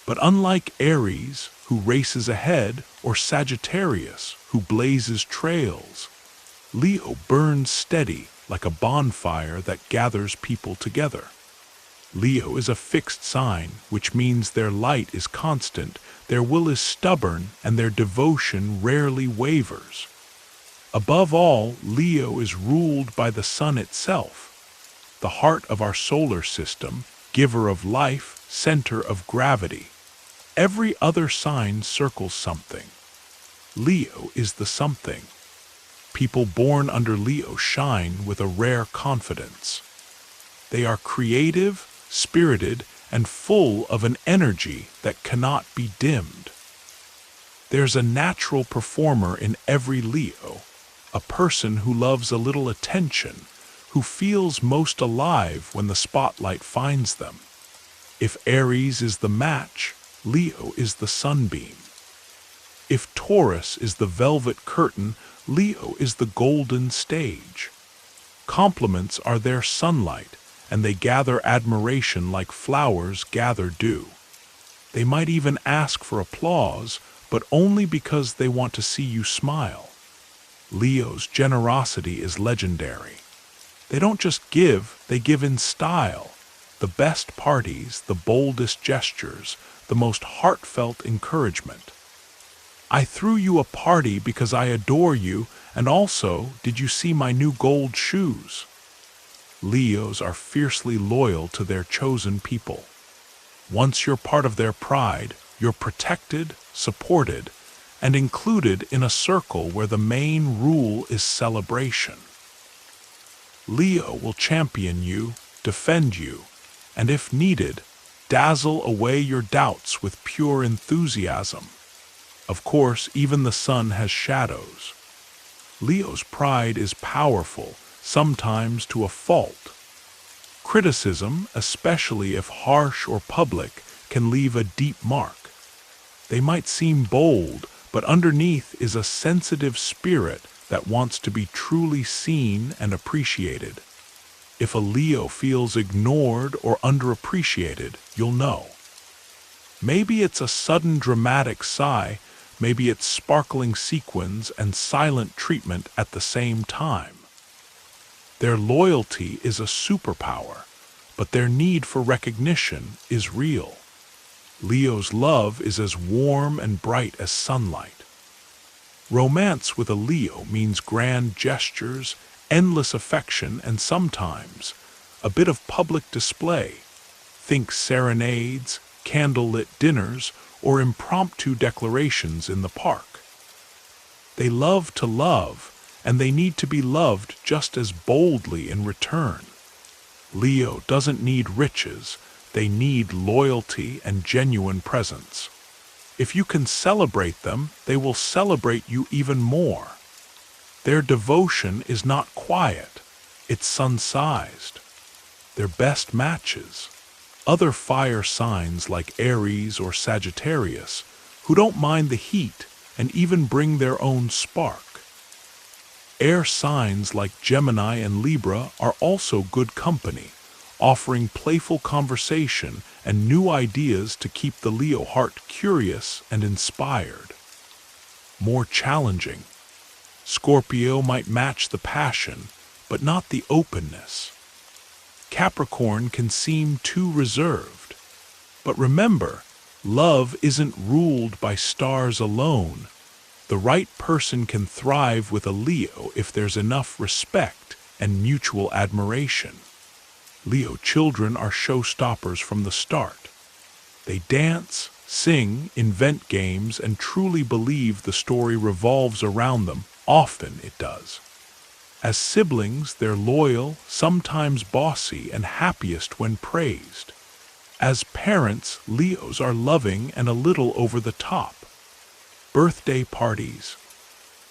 But unlike Aries, who races ahead, or Sagittarius, who blazes trails, Leo burns steady like a bonfire that gathers people together. Leo is a fixed sign, which means their light is constant, their will is stubborn, and their devotion rarely wavers. Above all, Leo is ruled by the sun itself, the heart of our solar system, giver of life, center of gravity. Every other sign circles something. Leo is the something. People born under Leo shine with a rare confidence. They are creative, spirited, and full of an energy that cannot be dimmed. There's a natural performer in every Leo, a person who loves a little attention, who feels most alive when the spotlight finds them. If Aries is the match, Leo is the sunbeam. If Taurus is the velvet curtain, Leo is the golden stage. Compliments are their sunlight, and they gather admiration like flowers gather dew. They might even ask for applause, but only because they want to see you smile. Leo's generosity is legendary. They don't just give, they give in style. The best parties, the boldest gestures, the most heartfelt encouragement. I threw you a party because I adore you, and also, did you see my new gold shoes? Leos are fiercely loyal to their chosen people. Once you're part of their pride, you're protected, supported, and included in a circle where the main rule is celebration. Leo will champion you, defend you, and if needed, dazzle away your doubts with pure enthusiasm. Of course, even the sun has shadows. Leo's pride is powerful, sometimes to a fault. Criticism, especially if harsh or public, can leave a deep mark. They might seem bold, but underneath is a sensitive spirit that wants to be truly seen and appreciated. If a Leo feels ignored or underappreciated, you'll know. Maybe it's a sudden dramatic sigh, maybe it's sparkling sequins and silent treatment at the same time. Their loyalty is a superpower, but their need for recognition is real. Leo's love is as warm and bright as sunlight. Romance with a Leo means grand gestures, endless affection, and sometimes a bit of public display. Think serenades, candlelit dinners, or impromptu declarations in the park. They love to love, and they need to be loved just as boldly in return. Leo doesn't need riches, They need loyalty and genuine presence. If you can celebrate them, they will celebrate you even more. Their devotion is not quiet, it's sun-sized. Their best matches. Other fire signs like Aries or Sagittarius, who don't mind the heat and even bring their own spark. Air signs like Gemini and Libra are also good company, offering playful conversation and new ideas to keep the Leo heart curious and inspired. More challenging. Scorpio might match the passion, but not the openness. Capricorn can seem too reserved. But remember, love isn't ruled by stars alone. The right person can thrive with a Leo if there's enough respect and mutual admiration. Leo children are showstoppers from the start. They dance, sing, invent games, and truly believe the story revolves around them. Often it does. As siblings, they're loyal, sometimes bossy, and happiest when praised. As parents, Leos are loving and a little over the top. Birthday parties,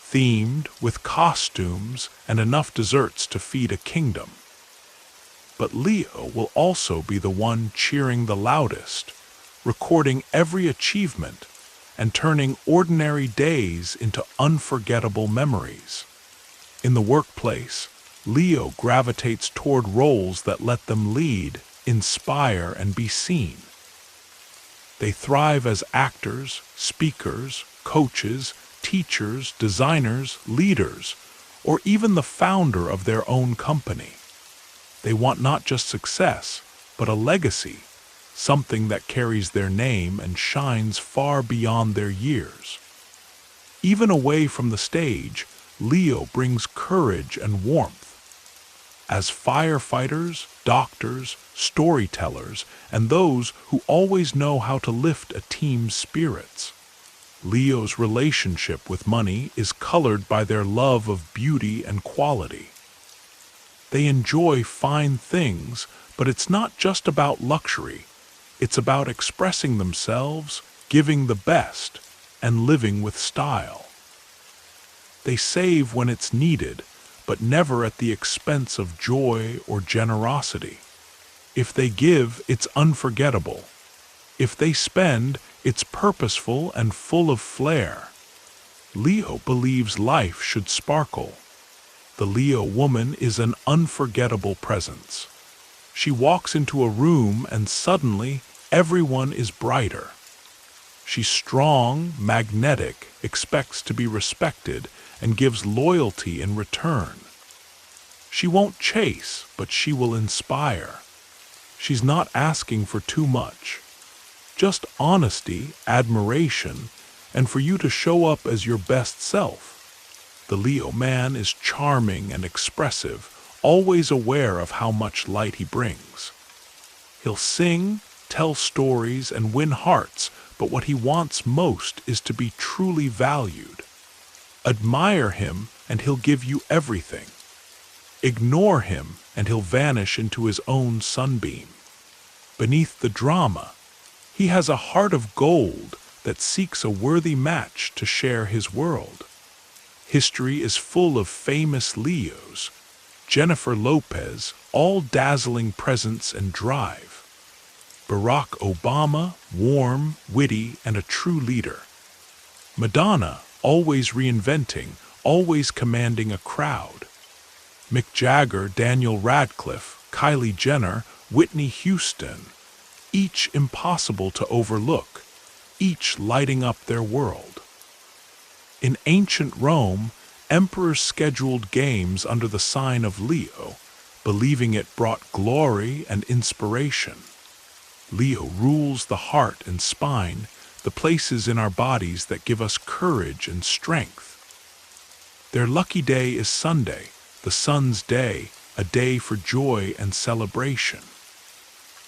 themed with costumes and enough desserts to feed a kingdom. But Leo will also be the one cheering the loudest, recording every achievement, and turning ordinary days into unforgettable memories. In the workplace, Leo gravitates toward roles that let them lead, inspire, and be seen. They thrive as actors, speakers, coaches, teachers, designers, leaders, or even the founder of their own company. They want not just success, but a legacy, something that carries their name and shines far beyond their years. Even away from the stage, Leo brings courage and warmth. As firefighters, doctors, storytellers, and those who always know how to lift a team's spirits. Leo's relationship with money is colored by their love of beauty and quality. They enjoy fine things, but it's not just about luxury. It's about expressing themselves, giving the best, and living with style. They save when it's needed, but never at the expense of joy or generosity. If they give, it's unforgettable. If they spend, it's purposeful and full of flair. Leo believes life should sparkle. The Leo woman is an unforgettable presence. She walks into a room and suddenly everyone is brighter. She's strong, magnetic, expects to be respected, and gives loyalty in return. She won't chase, but she will inspire. She's not asking for too much. Just honesty, admiration, and for you to show up as your best self. The Leo man is charming and expressive, always aware of how much light he brings. He'll sing, tell stories, and win hearts, but what he wants most is to be truly valued. Admire him, and he'll give you everything. Ignore him, and he'll vanish into his own sunbeam. Beneath the drama, he has a heart of gold that seeks a worthy match to share his world. History is full of famous Leos. Jennifer Lopez, all dazzling presence and drive. Barack Obama, warm, witty, and a true leader. Madonna, always reinventing, always commanding a crowd. Mick Jagger, Daniel Radcliffe, Kylie Jenner, Whitney Houston, each impossible to overlook, each lighting up their world. In ancient Rome, emperors scheduled games under the sign of Leo, believing it brought glory and inspiration. Leo rules the heart and spine, the places in our bodies that give us courage and strength. Their lucky day is Sunday, the sun's day, a day for joy and celebration.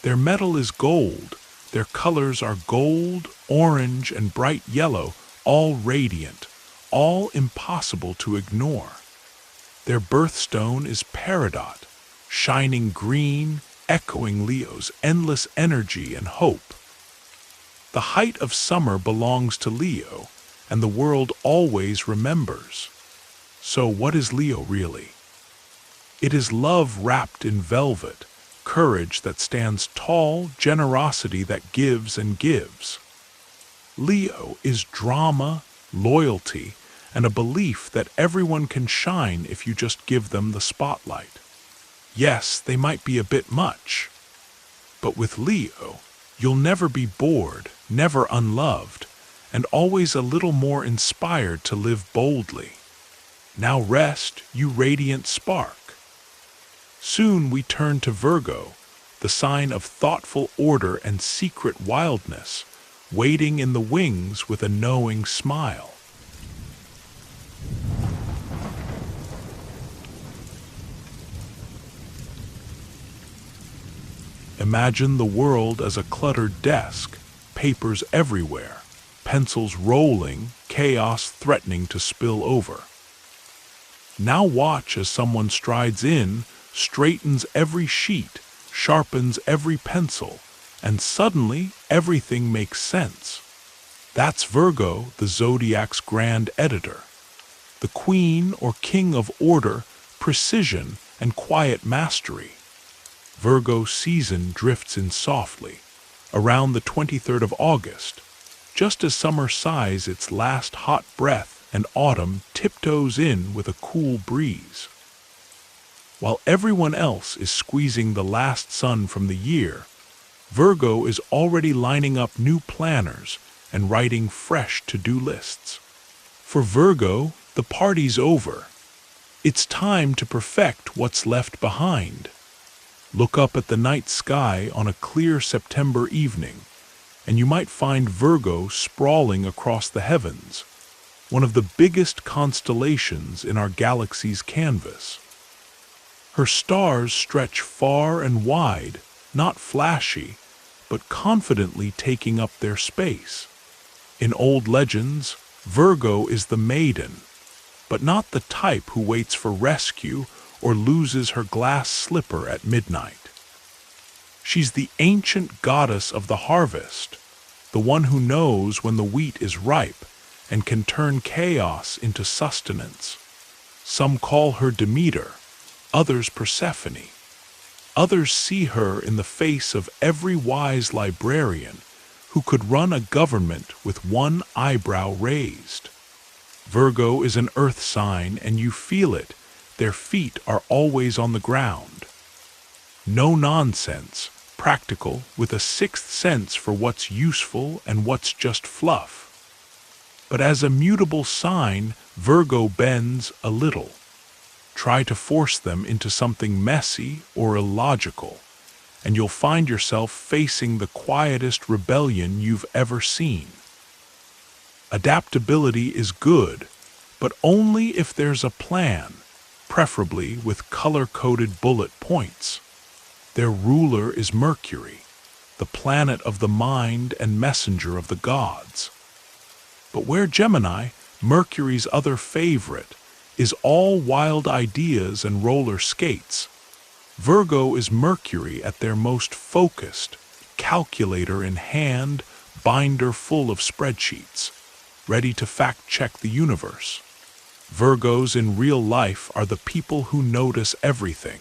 Their metal is gold. Their colors are gold, orange, and bright yellow, all radiant, all impossible to ignore. Their birthstone is peridot, shining green, echoing Leo's endless energy and hope. The height of summer belongs to Leo, and the world always remembers. So what is Leo really? It is love wrapped in velvet, courage that stands tall, generosity that gives and gives. Leo is drama, loyalty, and a belief that everyone can shine if you just give them the spotlight. Yes, they might be a bit much, but with Leo, you'll never be bored, never unloved, and always a little more inspired to live boldly. Now rest, you radiant spark. Soon we turn to Virgo, the sign of thoughtful order and secret wildness, waiting in the wings with a knowing smile. Imagine the world as a cluttered desk, papers everywhere, pencils rolling, chaos threatening to spill over. Now watch as someone strides in, straightens every sheet, sharpens every pencil, and suddenly everything makes sense. That's Virgo, the Zodiac's grand editor. The queen or king of order, precision, and quiet mastery. Virgo season drifts in softly, around the 23rd of August, just as summer sighs its last hot breath and autumn tiptoes in with a cool breeze. While everyone else is squeezing the last sun from the year, Virgo is already lining up new planners and writing fresh to-do lists. For Virgo, the party's over. It's time to perfect what's left behind. Look up at the night sky on a clear September evening, and you might find Virgo sprawling across the heavens, one of the biggest constellations in our galaxy's canvas. Her stars stretch far and wide, not flashy, but confidently taking up their space. In old legends, Virgo is the maiden, but not the type who waits for rescue or loses her glass slipper at midnight. She's the ancient goddess of the harvest, the one who knows when the wheat is ripe and can turn chaos into sustenance. Some call her Demeter, others Persephone. Others see her in the face of every wise librarian who could run a government with one eyebrow raised. Virgo is an earth sign, and you feel it. Their feet are always on the ground. No nonsense, practical, with a sixth sense for what's useful and what's just fluff. But as a mutable sign, Virgo bends a little. Try to force them into something messy or illogical, and you'll find yourself facing the quietest rebellion you've ever seen. Adaptability is good, but only if there's a plan, preferably with color-coded bullet points. Their ruler is Mercury, the planet of the mind and messenger of the gods. But where Gemini, Mercury's other favorite, is all wild ideas and roller skates, Virgo is Mercury at their most focused, calculator in hand, binder full of spreadsheets, ready to fact-check the universe. Virgos in real life are the people who notice everything.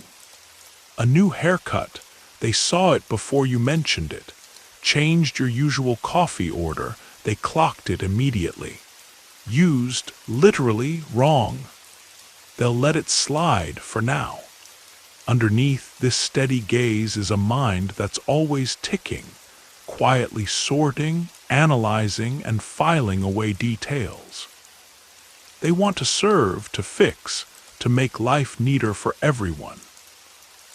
A new haircut, they saw it before you mentioned it. Changed your usual coffee order, they clocked it immediately. Used, literally, wrong. They'll let it slide for now. Underneath this steady gaze is a mind that's always ticking, quietly sorting, analyzing, and filing away details. They want to serve, to fix, to make life neater for everyone.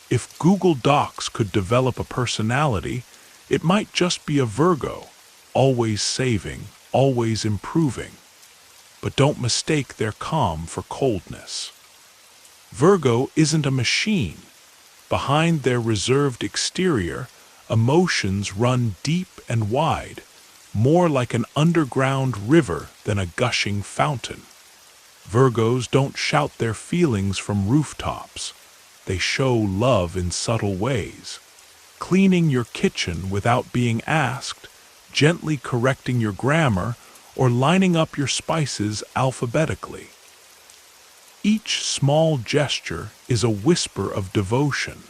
If Google Docs could develop a personality, it might just be a Virgo, always saving, always improving. But don't mistake their calm for coldness. Virgo isn't a machine. Behind their reserved exterior, emotions run deep and wide, more like an underground river than a gushing fountain. Virgos don't shout their feelings from rooftops. They show love in subtle ways, cleaning your kitchen without being asked, gently correcting your grammar, or lining up your spices alphabetically. Each small gesture is a whisper of devotion.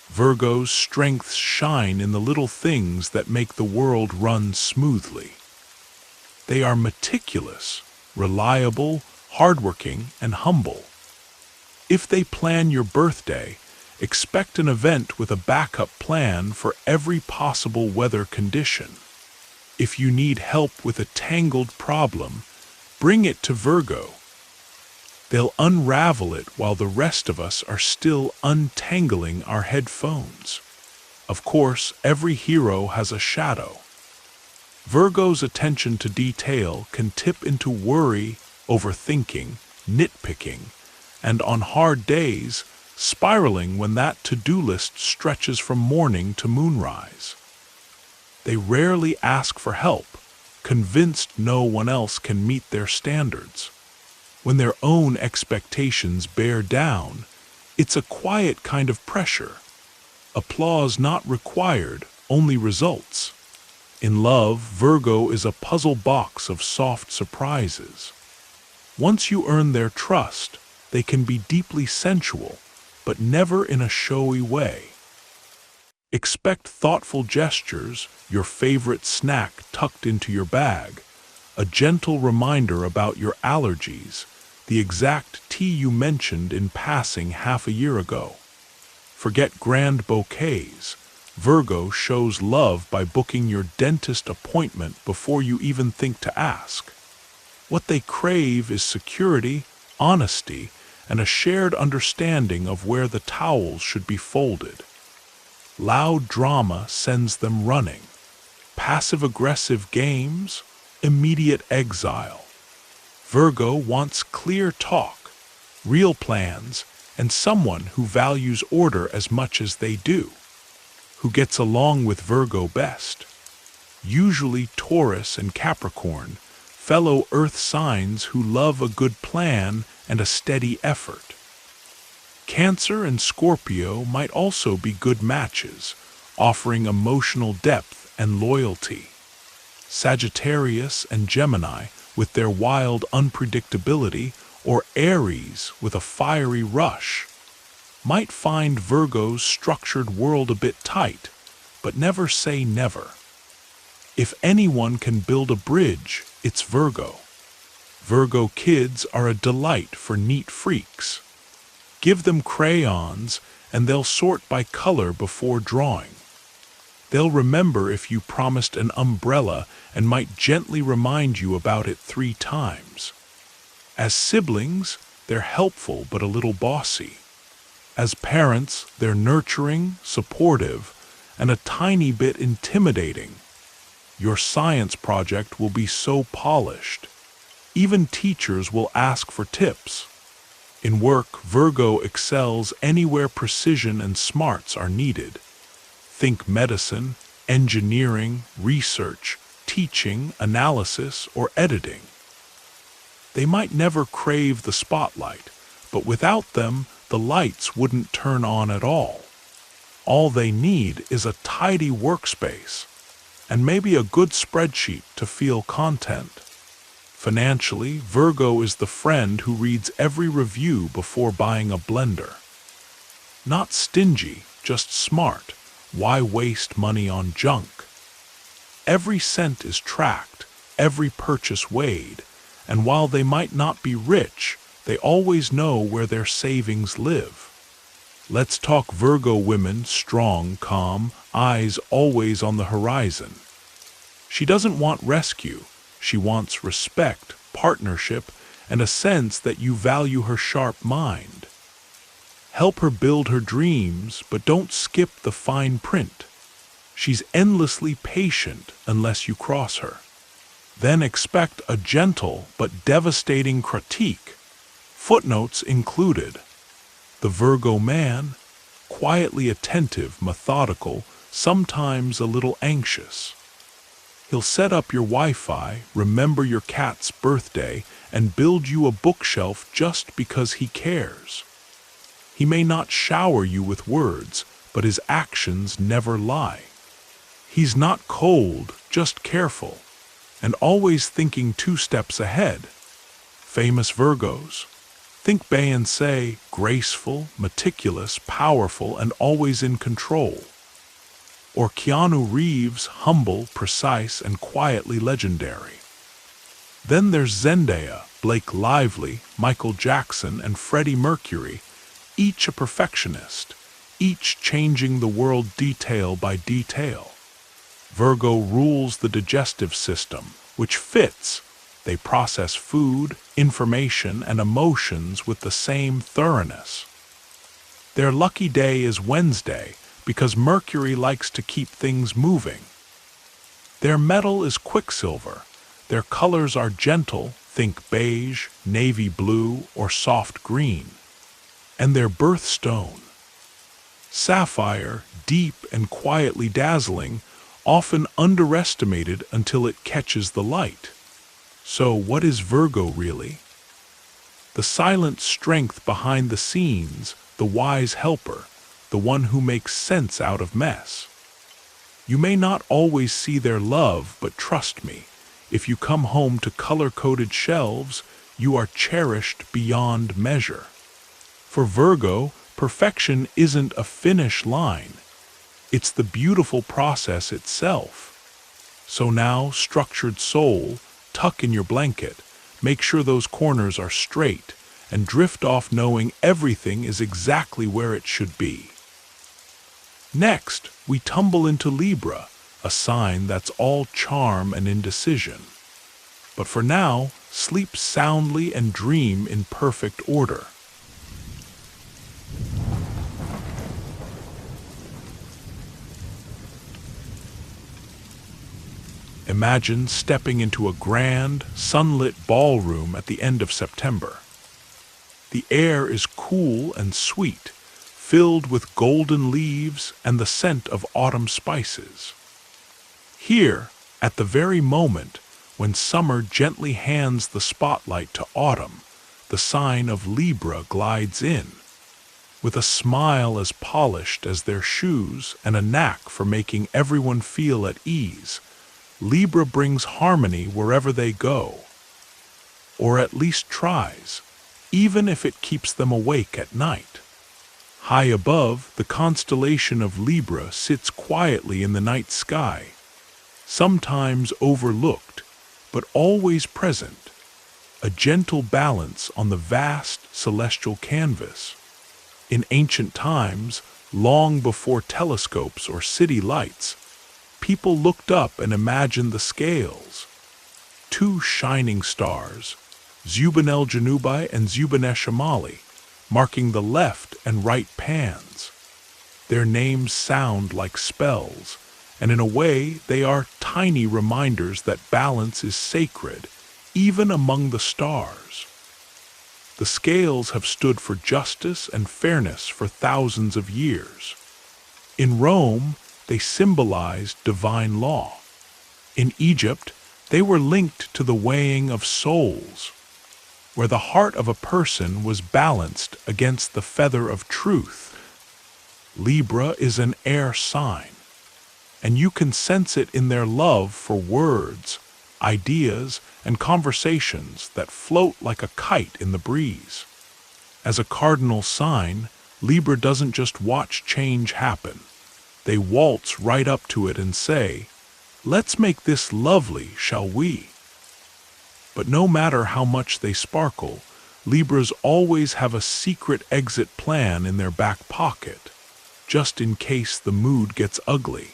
Virgo's strengths shine in the little things that make the world run smoothly. They are meticulous, reliable, hardworking, and humble. If they plan your birthday, expect an event with a backup plan for every possible weather condition. If you need help with a tangled problem, bring it to Virgo. They'll unravel it while the rest of us are still untangling our headphones. Of course, every hero has a shadow. Virgo's attention to detail can tip into worry, overthinking, nitpicking, and on hard days, spiraling when that to-do list stretches from morning to moonrise. They rarely ask for help, convinced no one else can meet their standards. When their own expectations bear down, it's a quiet kind of pressure. Applause not required, only results. In love, Virgo is a puzzle box of soft surprises. Once you earn their trust, they can be deeply sensual, but never in a showy way. Expect thoughtful gestures, your favorite snack tucked into your bag, a gentle reminder about your allergies, the exact tea you mentioned in passing half a year ago. Forget grand bouquets. Virgo shows love by booking your dentist appointment before you even think to ask. What they crave is security, honesty, and a shared understanding of where the towels should be folded. Loud drama sends them running. Passive-aggressive games, immediate exile. Virgo wants clear talk, real plans, and someone who values order as much as they do. Who gets along with Virgo best? Usually Taurus and Capricorn, fellow earth signs who love a good plan and a steady effort. Cancer and Scorpio might also be good matches, offering emotional depth and loyalty. Sagittarius and Gemini, with their wild unpredictability, or Aries with a fiery rush, might find Virgo's structured world a bit tight, but never say never. If anyone can build a bridge, it's Virgo. Virgo kids are a delight for neat freaks. Give them crayons, and they'll sort by color before drawing. They'll remember if you promised an umbrella and might gently remind you about it 3 times. As siblings, they're helpful but a little bossy. As parents, they're nurturing, supportive, and a tiny bit intimidating. Your science project will be so polished. Even teachers will ask for tips. In work, Virgo excels anywhere precision and smarts are needed. Think medicine, engineering, research, teaching, analysis, or editing. They might never crave the spotlight, but without them, the lights wouldn't turn on at all. All they need is a tidy workspace, and maybe a good spreadsheet to feel content. Financially, Virgo is the friend who reads every review before buying a blender. Not stingy, just smart. Why waste money on junk? Every cent is tracked, every purchase weighed, and while they might not be rich, they always know where their savings live. Let's talk Virgo women, strong, calm, eyes always on the horizon. She doesn't want rescue. She wants respect, partnership, and a sense that you value her sharp mind. Help her build her dreams, but don't skip the fine print. She's endlessly patient unless you cross her. Then expect a gentle but devastating critique, footnotes included. The Virgo man, quietly attentive, methodical, sometimes a little anxious. He'll set up your Wi-Fi, remember your cat's birthday, and build you a bookshelf just because he cares. He may not shower you with words, but his actions never lie. He's not cold, just careful, and always thinking 2 steps ahead. Famous Virgos. Think Bay and say, graceful, meticulous, powerful, and always in control. Or Keanu Reeves, humble, precise, and quietly legendary. Then there's Zendaya, Blake Lively, Michael Jackson, and Freddie Mercury, each a perfectionist, each changing the world detail by detail. Virgo rules the digestive system, which fits. They process food, information, and emotions with the same thoroughness. Their lucky day is Wednesday because Mercury likes to keep things moving. Their metal is quicksilver. Their colors are gentle, think beige, navy blue, or soft green. And their birthstone, sapphire, deep and quietly dazzling, often underestimated until it catches the light. So what is Virgo really? The silent strength behind the scenes, the wise helper, the one who makes sense out of mess. You may not always see their love, but trust me, if you come home to color-coded shelves, you are cherished beyond measure. For Virgo, perfection isn't a finish line. It's the beautiful process itself. So now, structured soul, tuck in your blanket, make sure those corners are straight, and drift off knowing everything is exactly where it should be. Next, we tumble into Libra, a sign that's all charm and indecision. But for now, sleep soundly and dream in perfect order. Imagine stepping into a grand, sunlit ballroom at the end of September. The air is cool and sweet, filled with golden leaves and the scent of autumn spices. Here, at the very moment when summer gently hands the spotlight to autumn, the sign of Libra glides in. With a smile as polished as their shoes and a knack for making everyone feel at ease, Libra brings harmony wherever they go. Or at least tries, even if it keeps them awake at night. High above, the constellation of Libra sits quietly in the night sky, sometimes overlooked, but always present, a gentle balance on the vast celestial canvas. In ancient times, long before telescopes or city lights, people looked up and imagined the scales. 2 shining stars, Zubin el-Janubi and Zubin esh-Shamali, marking the left and right pans. Their names sound like spells, and in a way they are tiny reminders that balance is sacred, even among the stars. The scales have stood for justice and fairness for thousands of years. In Rome, they symbolized divine law. In Egypt, they were linked to the weighing of souls, where the heart of a person was balanced against the feather of truth. Libra is an air sign, and you can sense it in their love for words, ideas, and conversations that float like a kite in the breeze. As a cardinal sign, Libra doesn't just watch change happen. They waltz right up to it and say, "Let's make this lovely, shall we?" But no matter how much they sparkle, Libras always have a secret exit plan in their back pocket, just in case the mood gets ugly.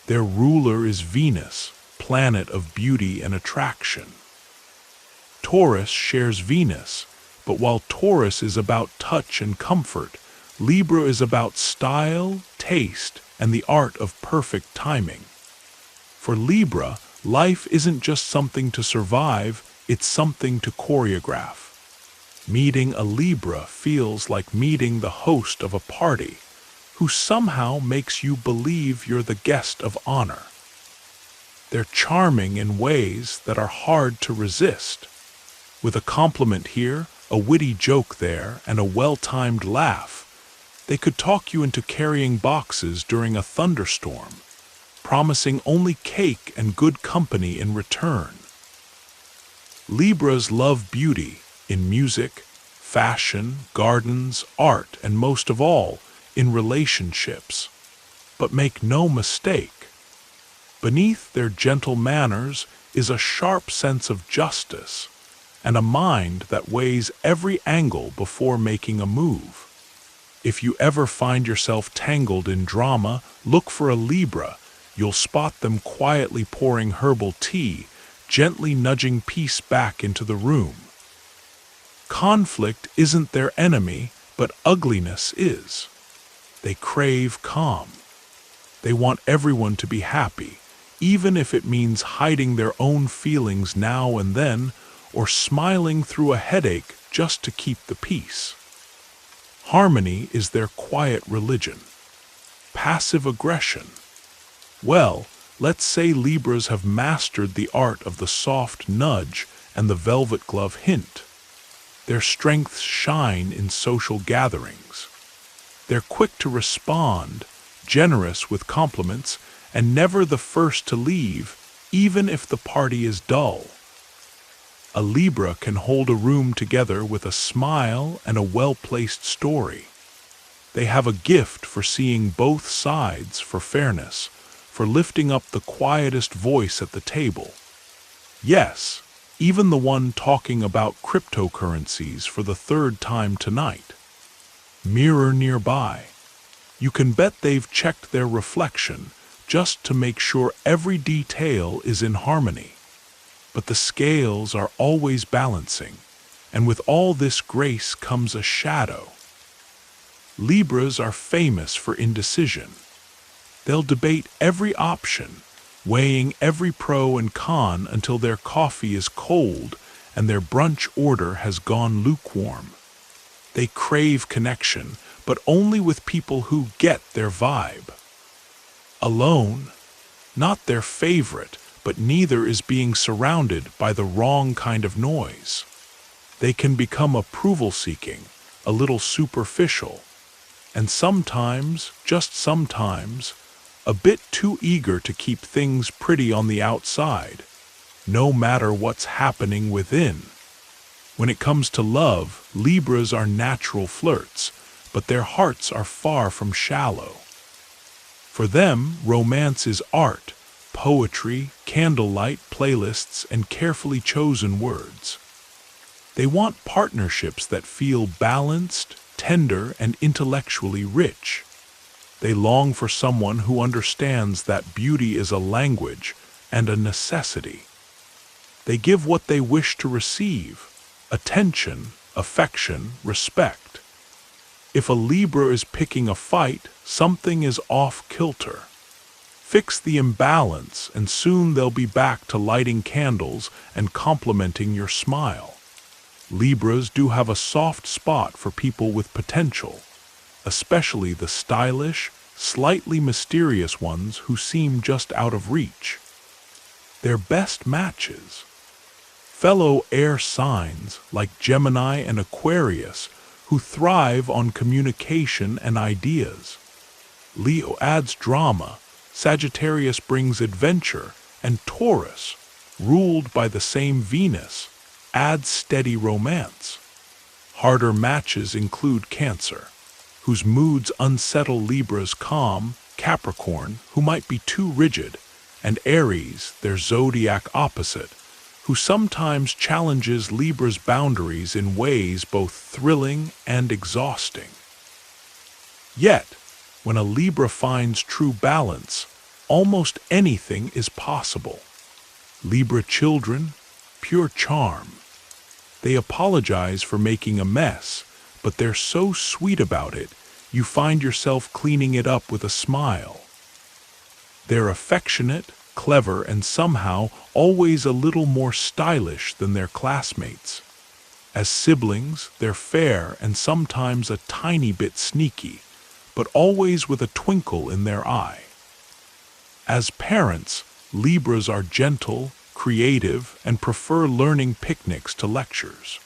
Their ruler is Venus, planet of beauty and attraction. Taurus shares Venus, but while Taurus is about touch and comfort, Libra is about style, taste, and the art of perfect timing. For Libra, life isn't just something to survive, it's something to choreograph. Meeting a Libra feels like meeting the host of a party, who somehow makes you believe you're the guest of honor. They're charming in ways that are hard to resist. With a compliment here, a witty joke there, and a well-timed laugh, They could talk you into carrying boxes during a thunderstorm, promising only cake and good company in return. Libras love beauty in music, fashion, gardens, art, and most of all, in relationships. But make no mistake, beneath their gentle manners is a sharp sense of justice and a mind that weighs every angle before making a move. If you ever find yourself tangled in drama, look for a Libra. You'll spot them quietly pouring herbal tea, gently nudging peace back into the room. Conflict isn't their enemy, but ugliness is. They crave calm. They want everyone to be happy, even if it means hiding their own feelings now and then, or smiling through a headache just to keep the peace. Harmony is their quiet religion. Passive aggression. Well, let's say Libras have mastered the art of the soft nudge and the velvet glove hint. Their strengths shine in social gatherings. They're quick to respond, generous with compliments, and never the first to leave, even if the party is dull. A Libra can hold a room together with a smile and a well-placed story. They have a gift for seeing both sides, for fairness, for lifting up the quietest voice at the table. Yes, even the one talking about cryptocurrencies for the third time tonight. Mirror nearby. You can bet they've checked their reflection just to make sure every detail is in harmony. But the scales are always balancing, and with all this grace comes a shadow. Libras are famous for indecision. They'll debate every option, weighing every pro and con until their coffee is cold and their brunch order has gone lukewarm. They crave connection, but only with people who get their vibe. Alone, not their favorite, but neither is being surrounded by the wrong kind of noise. They can become approval-seeking, a little superficial, and sometimes, just sometimes, a bit too eager to keep things pretty on the outside, no matter what's happening within. When it comes to love, Libras are natural flirts, but their hearts are far from shallow. For them, romance is art, poetry, candlelight, playlists, and carefully chosen words. They want partnerships that feel balanced, tender, and intellectually rich. They long for someone who understands that beauty is a language and a necessity. They give what they wish to receive: attention, affection, respect. If a Libra is picking a fight, something is off-kilter. Fix the imbalance, and soon they'll be back to lighting candles and complimenting your smile. Libras do have a soft spot for people with potential, especially the stylish, slightly mysterious ones who seem just out of reach. Their best matches. Fellow air signs like Gemini and Aquarius who thrive on communication and ideas. Leo adds drama, Sagittarius brings adventure, and Taurus, ruled by the same Venus, adds steady romance. Harder matches include Cancer, whose moods unsettle Libra's calm, Capricorn, who might be too rigid, and Aries, their zodiac opposite, who sometimes challenges Libra's boundaries in ways both thrilling and exhausting. Yet, when a Libra finds true balance, almost anything is possible. Libra children, pure charm. They apologize for making a mess, but they're so sweet about it, you find yourself cleaning it up with a smile. They're affectionate, clever, and somehow always a little more stylish than their classmates. As siblings, they're fair and sometimes a tiny bit sneaky, but always with a twinkle in their eye. As parents, Libras are gentle, creative, and prefer learning picnics to lectures.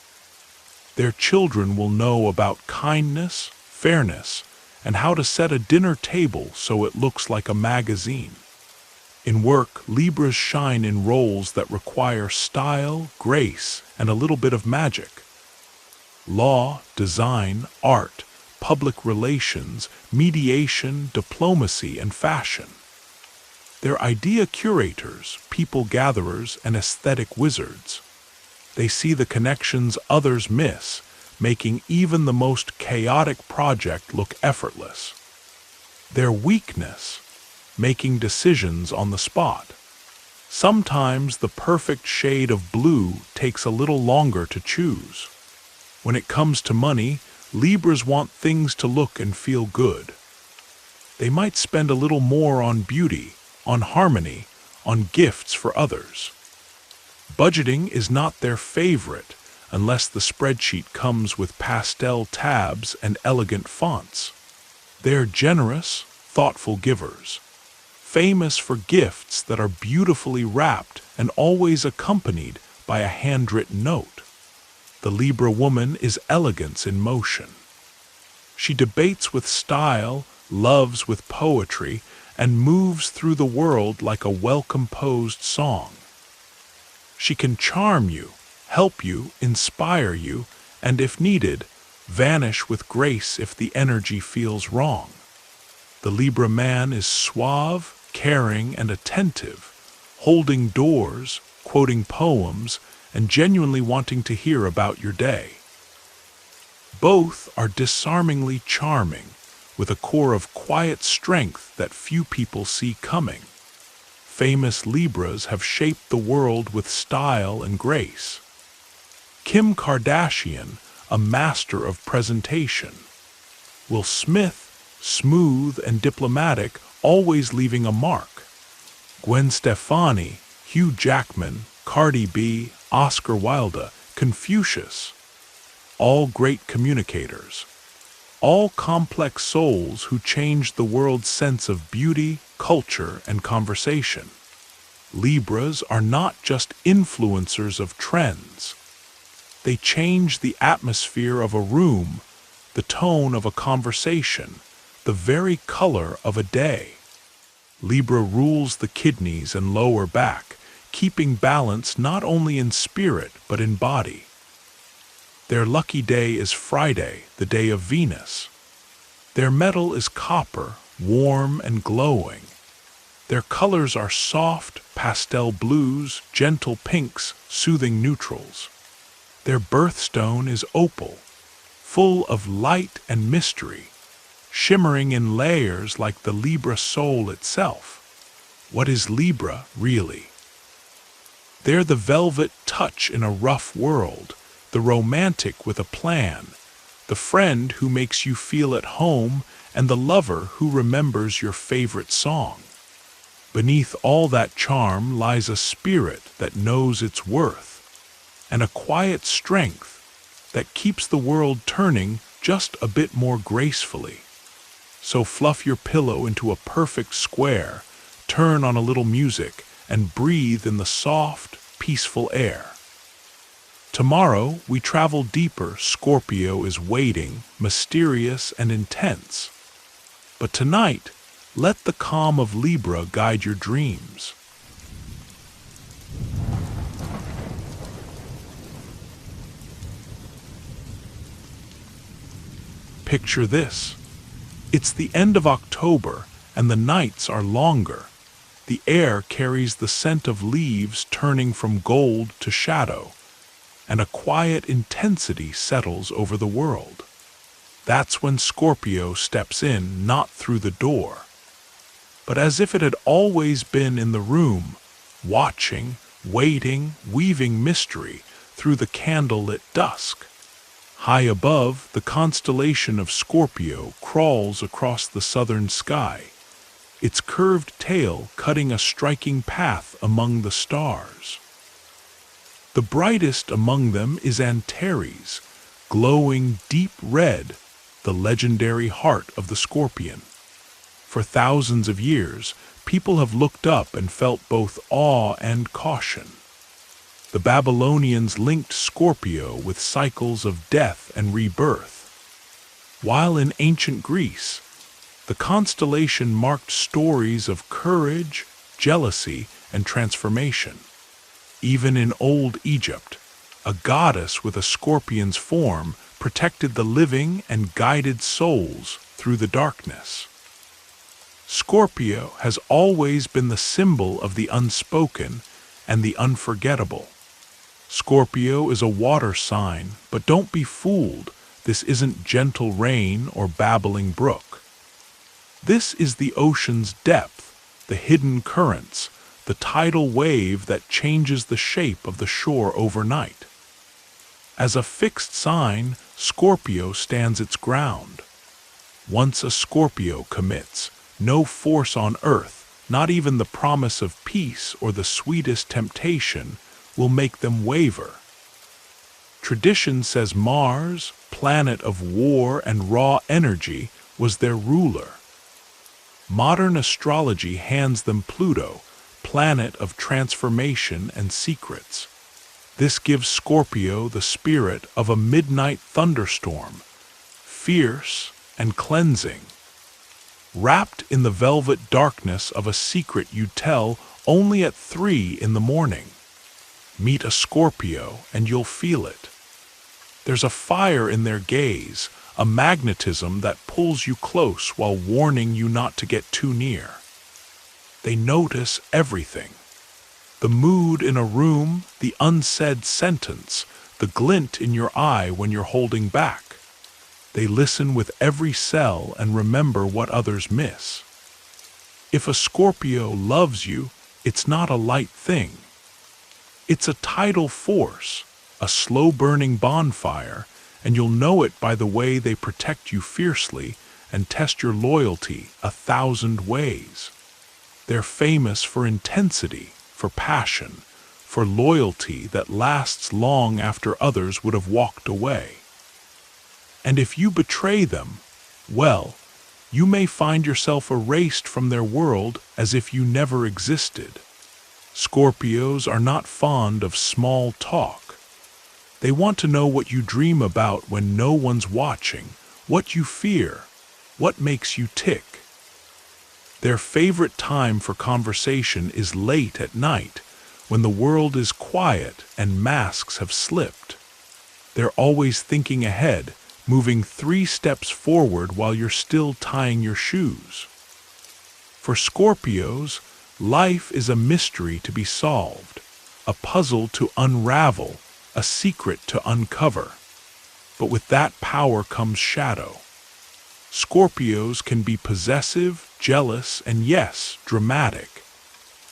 Their children will know about kindness, fairness, and how to set a dinner table so it looks like a magazine. In work, Libras shine in roles that require style, grace, and a little bit of magic. Law, design, art, public relations, mediation, diplomacy, and fashion. They're idea curators, people gatherers, and aesthetic wizards. They see the connections others miss, making even the most chaotic project look effortless. Their weakness, making decisions on the spot. Sometimes the perfect shade of blue takes a little longer to choose. When it comes to money, Libras want things to look and feel good. They might spend a little more on beauty, on harmony, on gifts for others. Budgeting is not their favorite unless the spreadsheet comes with pastel tabs and elegant fonts. They're generous, thoughtful givers, famous for gifts that are beautifully wrapped and always accompanied by a handwritten note. The Libra woman is elegance in motion. She debates with style, loves with poetry, and moves through the world like a well-composed song. She can charm you, help you, inspire you, and if needed, vanish with grace if the energy feels wrong. The Libra man is suave, caring, and attentive, holding doors, quoting poems, and genuinely wanting to hear about your day. Both are disarmingly charming, with a core of quiet strength that few people see coming. Famous Libras have shaped the world with style and grace. Kim Kardashian, a master of presentation. Will Smith, smooth and diplomatic, always leaving a mark. Gwen Stefani, Hugh Jackman, Cardi B, Oscar Wilde, Confucius. All great communicators. All complex souls who changed the world's sense of beauty, culture, and conversation. Libras are not just influencers of trends. They change the atmosphere of a room, the tone of a conversation, the very color of a day. Libra rules the kidneys and lower back, keeping balance not only in spirit but in body. Their lucky day is Friday, the day of Venus. Their metal is copper, warm and glowing. Their colors are soft, pastel blues, gentle pinks, soothing neutrals. Their birthstone is opal, full of light and mystery, shimmering in layers like the Libra soul itself. What is Libra, really? They're the velvet touch in a rough world, the romantic with a plan, the friend who makes you feel at home, and the lover who remembers your favorite song. Beneath all that charm lies a spirit that knows its worth, and a quiet strength that keeps the world turning just a bit more gracefully. So fluff your pillow into a perfect square, turn on a little music, and breathe in the soft, peaceful air. Tomorrow, we travel deeper. Scorpio is waiting, mysterious and intense. But tonight, let the calm of Libra guide your dreams. Picture this. It's the end of October, and the nights are longer. The air carries the scent of leaves turning from gold to shadow, and a quiet intensity settles over the world. That's when Scorpio steps in, not through the door, but as if it had always been in the room, watching, waiting, weaving mystery through the candlelit dusk. High above, the constellation of Scorpio crawls across the southern sky, its curved tail cutting a striking path among the stars. The brightest among them is Aries, glowing deep red, the legendary heart of the scorpion. For thousands of years, people have looked up and felt both awe and caution. The Babylonians linked Scorpio with cycles of death and rebirth, while in ancient Greece, The constellation marked stories of courage, jealousy, and transformation. Even in old Egypt, a goddess with a scorpion's form protected the living and guided souls through the darkness. Scorpio has always been the symbol of the unspoken and the unforgettable. Scorpio is a water sign, but don't be fooled. This isn't gentle rain or babbling brook. This is the ocean's depth, the hidden currents, the tidal wave that changes the shape of the shore overnight. As a fixed sign, Scorpio stands its ground. Once a Scorpio commits, no force on earth, not even the promise of peace or the sweetest temptation, will make them waver. Tradition says Mars, planet of war and raw energy, was their ruler. Modern astrology hands them Pluto, planet of transformation and secrets. This gives Scorpio the spirit of a midnight thunderstorm, fierce and cleansing. Wrapped in the velvet darkness of a secret you tell only at 3 in the morning. Meet a Scorpio and you'll feel it. There's a fire in their gaze, a magnetism that pulls you close while warning you not to get too near. They notice everything. The mood in a room, the unsaid sentence, the glint in your eye when you're holding back. They listen with every cell and remember what others miss. If a Scorpio loves you, it's not a light thing. It's a tidal force, a slow-burning bonfire, and you'll know it by the way they protect you fiercely and test your loyalty 1,000 ways. They're famous for intensity, for passion, for loyalty that lasts long after others would have walked away. And if you betray them, well, you may find yourself erased from their world as if you never existed. Scorpios are not fond of small talk. They want to know what you dream about when no one's watching, what you fear, what makes you tick. Their favorite time for conversation is late at night, when the world is quiet and masks have slipped. They're always thinking ahead, moving 3 steps forward while you're still tying your shoes. For Scorpios, life is a mystery to be solved, a puzzle to unravel, a secret to uncover. But with that power comes shadow. Scorpios can be possessive, jealous, and yes, dramatic.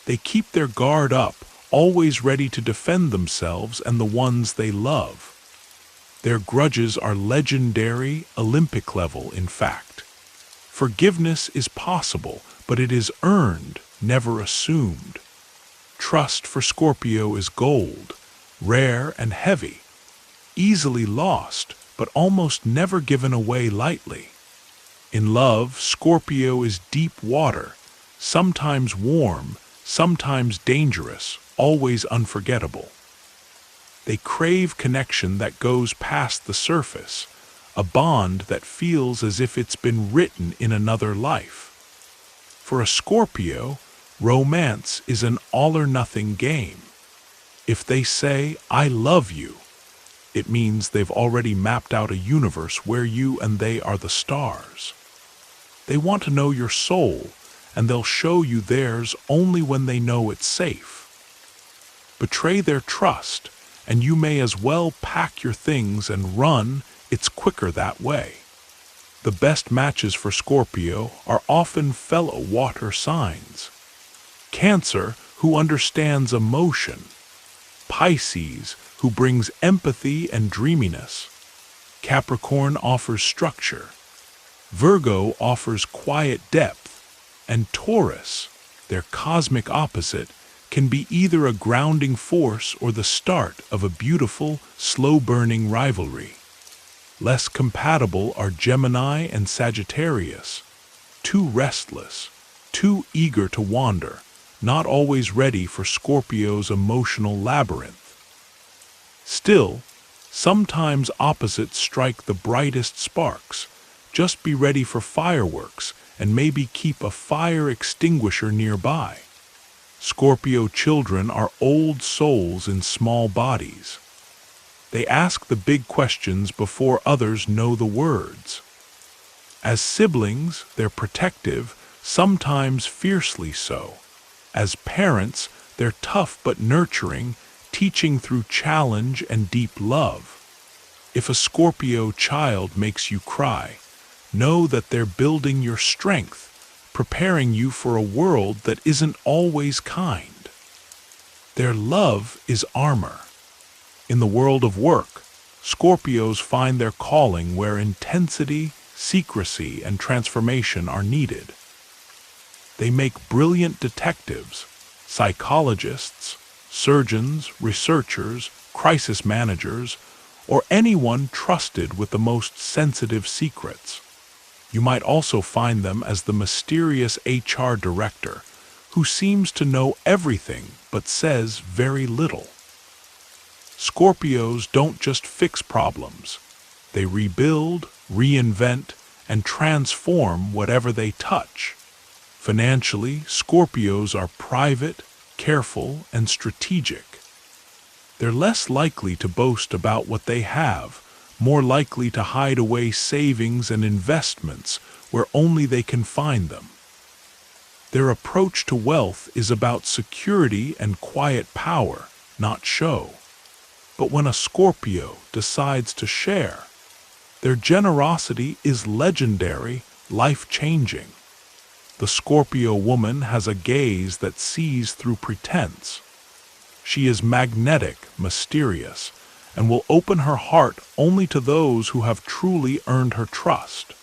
They keep their guard up, always ready to defend themselves and the ones they love. Their grudges are legendary, Olympic level, in fact. Forgiveness is possible, but it is earned, never assumed. Trust for Scorpio is gold, rare and heavy, easily lost, but almost never given away lightly. In love, Scorpio is deep water, sometimes warm, sometimes dangerous, always unforgettable. They crave connection that goes past the surface, a bond that feels as if it's been written in another life. For a Scorpio, romance is an all-or-nothing game. If they say, "I love you," it means they've already mapped out a universe where you and they are the stars. They want to know your soul, and they'll show you theirs only when they know it's safe. Betray their trust, and you may as well pack your things and run. It's quicker that way. The best matches for Scorpio are often fellow water signs. Cancer, who understands emotion. Pisces, who brings empathy and dreaminess. Capricorn offers structure. Virgo offers quiet depth. And Taurus, their cosmic opposite, can be either a grounding force or the start of a beautiful, slow-burning rivalry. Less compatible are Gemini and Sagittarius, too restless, too eager to wander, not always ready for Scorpio's emotional labyrinth. Still, sometimes opposites strike the brightest sparks. Just be ready for fireworks, and maybe keep a fire extinguisher nearby. Scorpio children are old souls in small bodies. They ask the big questions before others know the words. As siblings, they're protective, sometimes fiercely so. As parents, they're tough but nurturing, teaching through challenge and deep love. If a Scorpio child makes you cry, know that they're building your strength, preparing you for a world that isn't always kind. Their love is armor. In the world of work, Scorpios find their calling where intensity, secrecy, and transformation are needed. They make brilliant detectives, psychologists, surgeons, researchers, crisis managers, or anyone trusted with the most sensitive secrets. You might also find them as the mysterious HR director, who seems to know everything but says very little. Scorpios don't just fix problems. They rebuild, reinvent, and transform whatever they touch. Financially, Scorpios are private, careful, and strategic. They're less likely to boast about what they have, more likely to hide away savings and investments where only they can find them. Their approach to wealth is about security and quiet power, not show. But when a Scorpio decides to share, their generosity is legendary, life-changing. The Scorpio woman has a gaze that sees through pretense. She is magnetic, mysterious, and will open her heart only to those who have truly earned her trust.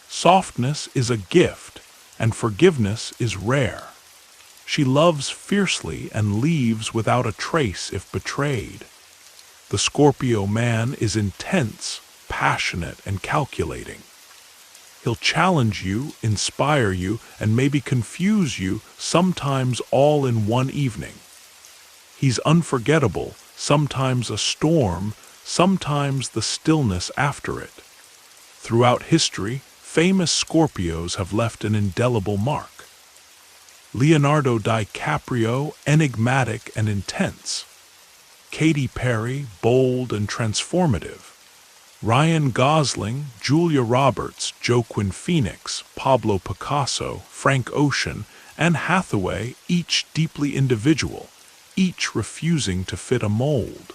Softness is a gift, and forgiveness is rare. She loves fiercely and leaves without a trace if betrayed. The Scorpio man is intense, passionate, and calculating. He'll challenge you, inspire you, and maybe confuse you, sometimes all in one evening. He's unforgettable, sometimes a storm, sometimes the stillness after it. Throughout history, famous Scorpios have left an indelible mark. Leonardo DiCaprio, enigmatic and intense. Katy Perry, bold and transformative. Ryan Gosling, Julia Roberts, Joaquin Phoenix, Pablo Picasso, Frank Ocean, Anne Hathaway, each deeply individual, each refusing to fit a mold.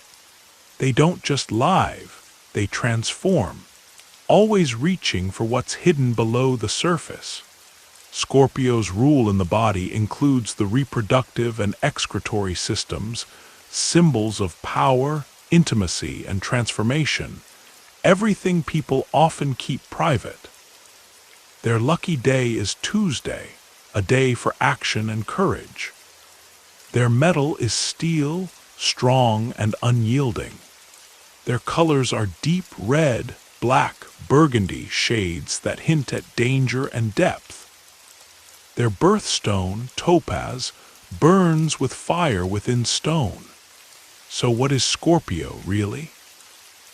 They don't just live, they transform, always reaching for what's hidden below the surface. Scorpio's rule in the body includes the reproductive and excretory systems, symbols of power, intimacy, and transformation, everything people often keep private. Their lucky day is Tuesday, a day for action and courage. Their metal is steel, strong and unyielding. Their colors are deep red, black, burgundy shades that hint at danger and depth. Their birthstone, topaz, burns with fire within stone. So what is Scorpio, really?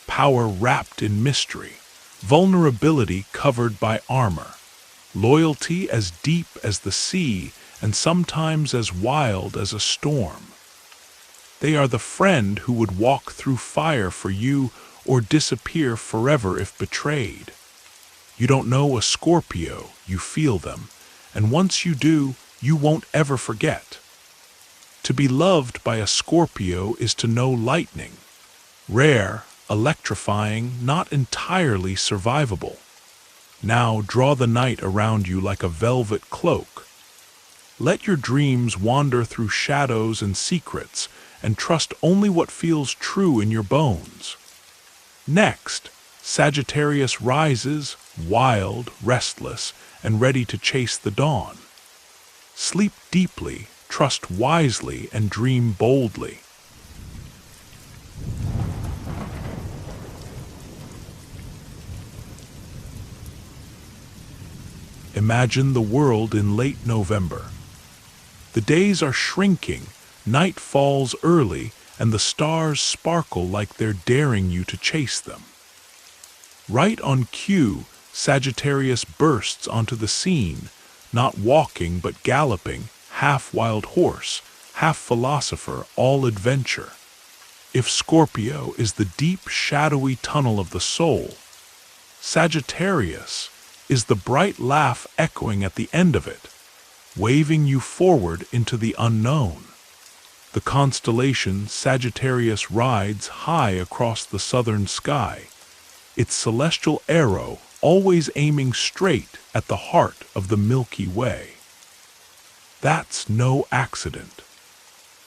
Power wrapped in mystery, vulnerability covered by armor, loyalty as deep as the sea and sometimes as wild as a storm. They are the friend who would walk through fire for you or disappear forever if betrayed. You don't know a Scorpio, you feel them, and once you do, you won't ever forget. To be loved by a Scorpio is to know lightning. Rare, electrifying, not entirely survivable. Now draw the night around you like a velvet cloak. Let your dreams wander through shadows and secrets, and trust only what feels true in your bones. Next, Sagittarius rises, wild, restless, and ready to chase the dawn. Sleep deeply, trust wisely, and dream boldly. Imagine the world in late November. The days are shrinking, night falls early, and the stars sparkle like they're daring you to chase them. Right on cue, Sagittarius bursts onto the scene, not walking but galloping, half wild horse, half philosopher, all adventure. If Scorpio is the deep, shadowy tunnel of the soul, Sagittarius is the bright laugh echoing at the end of it, waving you forward into the unknown. The constellation Sagittarius rides high across the southern sky, its celestial arrow always aiming straight at the heart of the Milky Way. That's no accident.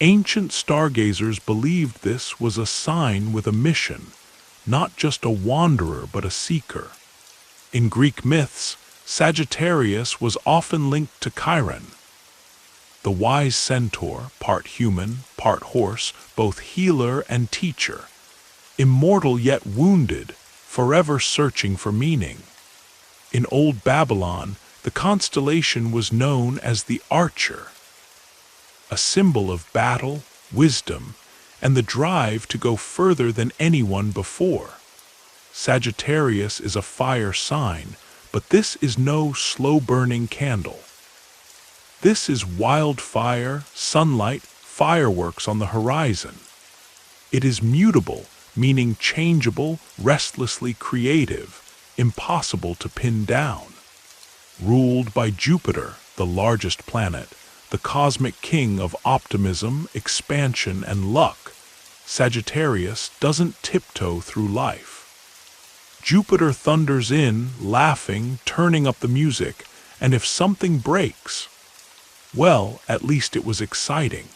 Ancient stargazers believed this was a sign with a mission, not just a wanderer but a seeker. In Greek myths, Sagittarius was often linked to Chiron, the wise centaur, part human, part horse, both healer and teacher, immortal yet wounded, forever searching for meaning. In Old Babylon, the constellation was known as the Archer, a symbol of battle, wisdom, and the drive to go further than anyone before. Sagittarius is a fire sign, but this is no slow-burning candle. This is wildfire, sunlight, fireworks on the horizon. It is mutable, meaning changeable, restlessly creative, impossible to pin down. Ruled by Jupiter, the largest planet, the cosmic king of optimism, expansion, and luck, Sagittarius doesn't tiptoe through life. Jupiter thunders in, laughing, turning up the music, and if something breaks, well, at least it was exciting.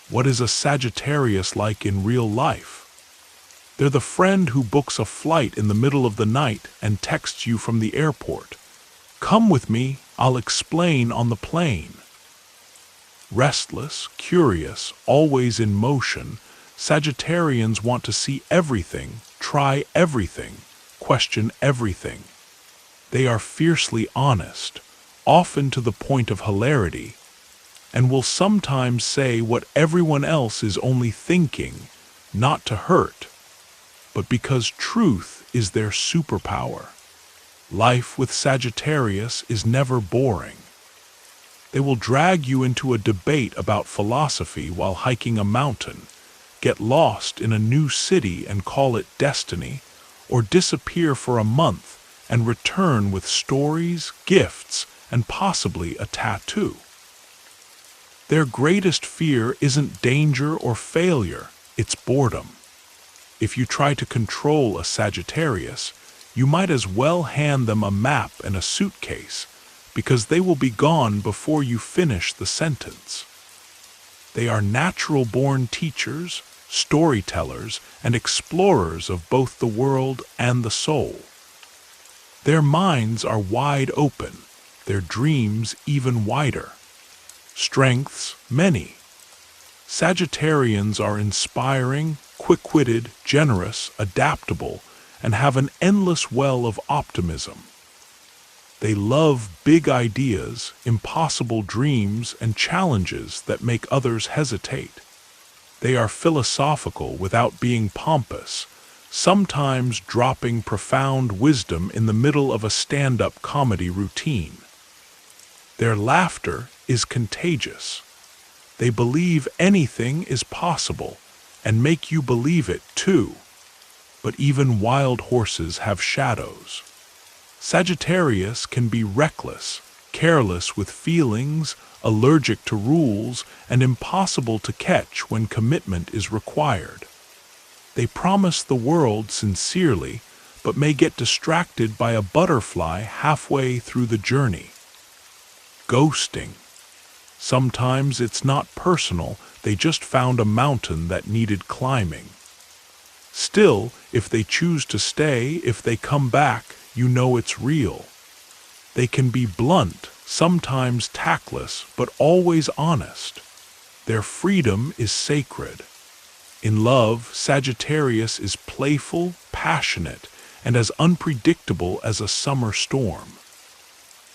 What is a Sagittarius like in real life? They're the friend who books a flight in the middle of the night and texts you from the airport. Come with me, I'll explain on the plane. Restless, curious, always in motion, Sagittarians want to see everything, try everything, question everything. They are fiercely honest, often to the point of hilarity, and will sometimes say what everyone else is only thinking, not to hurt, but because truth is their superpower. Life with Sagittarius is never boring. They will drag you into a debate about philosophy while hiking a mountain, get lost in a new city and call it destiny, or disappear for a month and return with stories, gifts, and possibly a tattoo. Their greatest fear isn't danger or failure, it's boredom. If you try to control a Sagittarius, you might as well hand them a map and a suitcase, because they will be gone before you finish the sentence. They are natural-born teachers, storytellers, and explorers of both the world and the soul. Their minds are wide open, their dreams even wider. Strengths, many. Sagittarians are inspiring, quick-witted, generous, adaptable, and have an endless well of optimism. They love big ideas, impossible dreams, and challenges that make others hesitate. They are philosophical without being pompous, sometimes dropping profound wisdom in the middle of a stand-up comedy routine. Their laughter is contagious. They believe anything is possible, and make you believe it too. But even wild horses have shadows. Sagittarius can be reckless, careless with feelings, allergic to rules, and impossible to catch when commitment is required. They promise the world sincerely, but may get distracted by a butterfly halfway through the journey. Ghosting. Sometimes it's not personal, they just found a mountain that needed climbing. Still, if they choose to stay, if they come back, you know it's real. They can be blunt, sometimes tactless, but always honest. Their freedom is sacred. In love, Sagittarius is playful, passionate, and as unpredictable as a summer storm.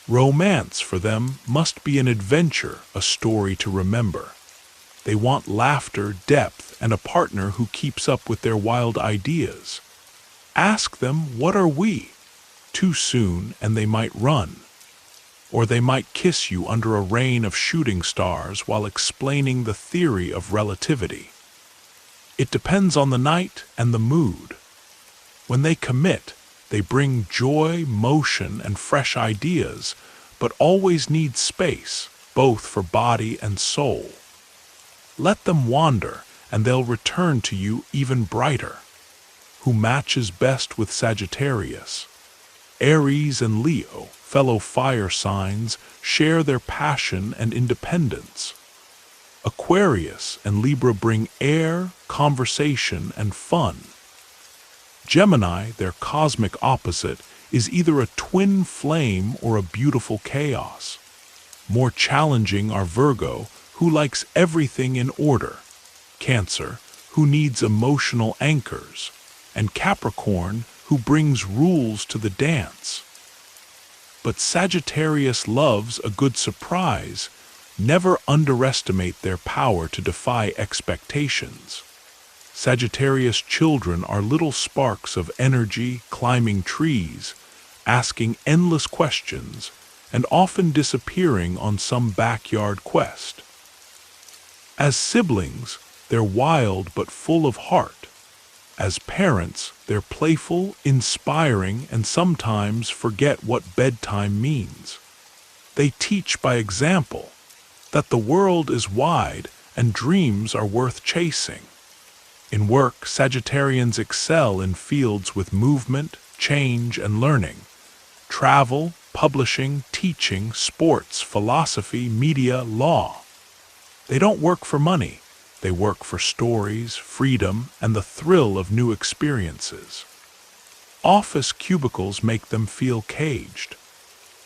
Romance for them must be an adventure, a story to remember. They want laughter, depth, and a partner who keeps up with their wild ideas. Ask them, what are we? too soon and they might run. Or they might kiss you under a rain of shooting stars while explaining the theory of relativity. It depends on the night and the mood. When they commit, they bring joy, motion, and fresh ideas, but always need space, both for body and soul. Let them wander, and they'll return to you even brighter. Who matches best with Sagittarius? Aries and Leo, fellow fire signs, share their passion and independence. Aquarius and Libra bring air, conversation, and fun. Gemini, their cosmic opposite, is either a twin flame or a beautiful chaos. More challenging are Virgo, who likes everything in order, Cancer, who needs emotional anchors, and Capricorn, who brings rules to the dance. But Sagittarius loves a good surprise. Never underestimate their power to defy expectations. Sagittarius children are little sparks of energy, climbing trees, asking endless questions, and often disappearing on some backyard quest. As siblings, they're wild but full of heart. As parents, they're playful, inspiring, and sometimes forget what bedtime means. They teach by example that the world is wide and dreams are worth chasing. In work, Sagittarians excel in fields with movement, change, and learning. Travel, publishing, teaching, sports, philosophy, media, law. They don't work for money. They work for stories, freedom, and the thrill of new experiences. Office cubicles make them feel caged.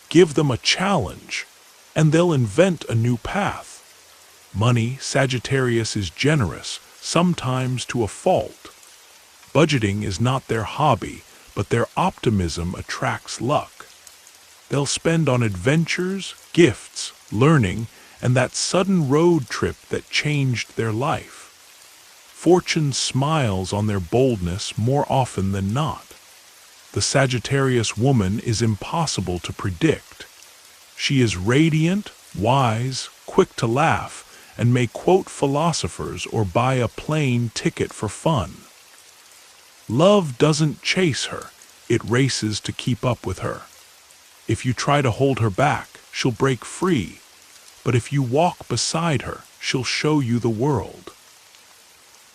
Give them a challenge, and they'll invent a new path. Money, Sagittarius is generous, sometimes to a fault. Budgeting is not their hobby, but their optimism attracts luck. They'll spend on adventures, gifts, learning, and that sudden road trip that changed their life. Fortune smiles on their boldness more often than not. The Sagittarius woman is impossible to predict. She is radiant, wise, quick to laugh, and may quote philosophers or buy a plane ticket for fun. Love doesn't chase her, it races to keep up with her. If you try to hold her back, she'll break free. But if you walk beside her, she'll show you the world.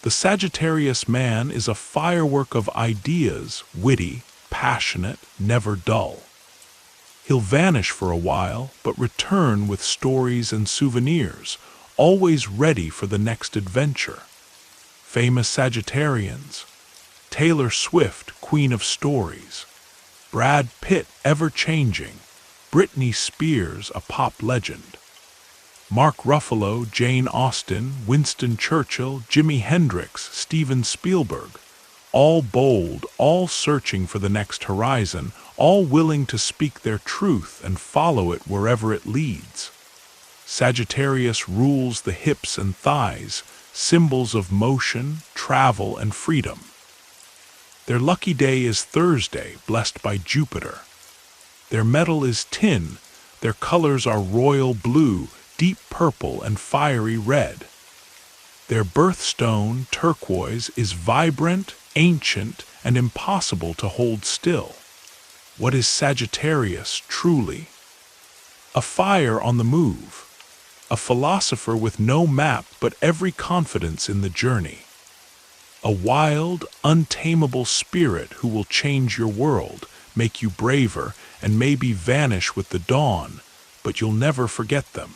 The Sagittarius man is a firework of ideas, witty, passionate, never dull. He'll vanish for a while, but return with stories and souvenirs, always ready for the next adventure. Famous Sagittarians: Taylor Swift, Queen of Stories; Brad Pitt, ever-changing; Britney Spears, a pop legend; Mark Ruffalo, Jane Austen, Winston Churchill, Jimi Hendrix, Steven Spielberg. All bold, all searching for the next horizon, all willing to speak their truth and follow it wherever it leads. Sagittarius rules the hips and thighs, symbols of motion, travel, and freedom. Their lucky day is Thursday, blessed by Jupiter. Their metal is tin. Their colors are royal blue, deep purple, and fiery red. Their birthstone, turquoise, is vibrant, ancient, and impossible to hold still. What is Sagittarius truly? A fire on the move. A philosopher with no map but every confidence in the journey. A wild, untamable spirit who will change your world, make you braver, and maybe vanish with the dawn, but you'll never forget them.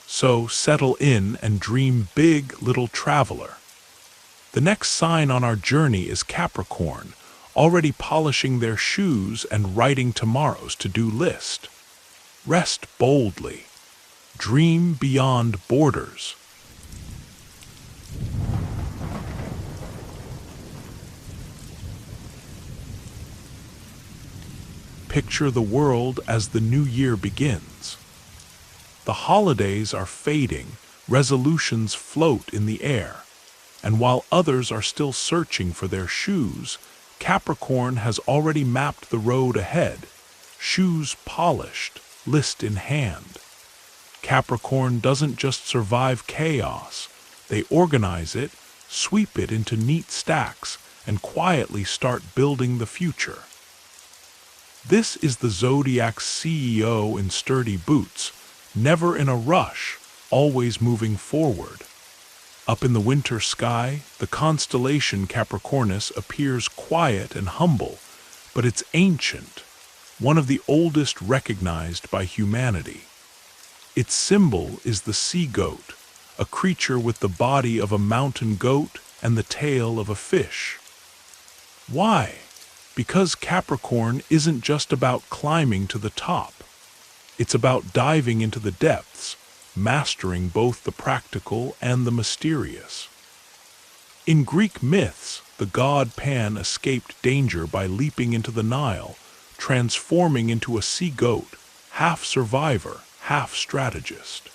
So settle in and dream big, little traveler. The next sign on our journey is Capricorn, already polishing their shoes and writing tomorrow's to-do list. Rest boldly. Dream beyond borders. Picture the world as the new year begins. The holidays are fading, resolutions float in the air, and while others are still searching for their shoes, Capricorn has already mapped the road ahead, shoes polished, list in hand. Capricorn doesn't just survive chaos, they organize it, sweep it into neat stacks, and quietly start building the future. This is the Zodiac's CEO in sturdy boots, never in a rush, always moving forward. Up in the winter sky, the constellation Capricornus appears quiet and humble, but it's ancient, one of the oldest recognized by humanity. Its symbol is the sea goat, a creature with the body of a mountain goat and the tail of a fish. Why? Because Capricorn isn't just about climbing to the top. It's about diving into the depths, mastering both the practical and the mysterious. In Greek myths, the god Pan escaped danger by leaping into the Nile, transforming into a sea goat, half survivor, half strategist.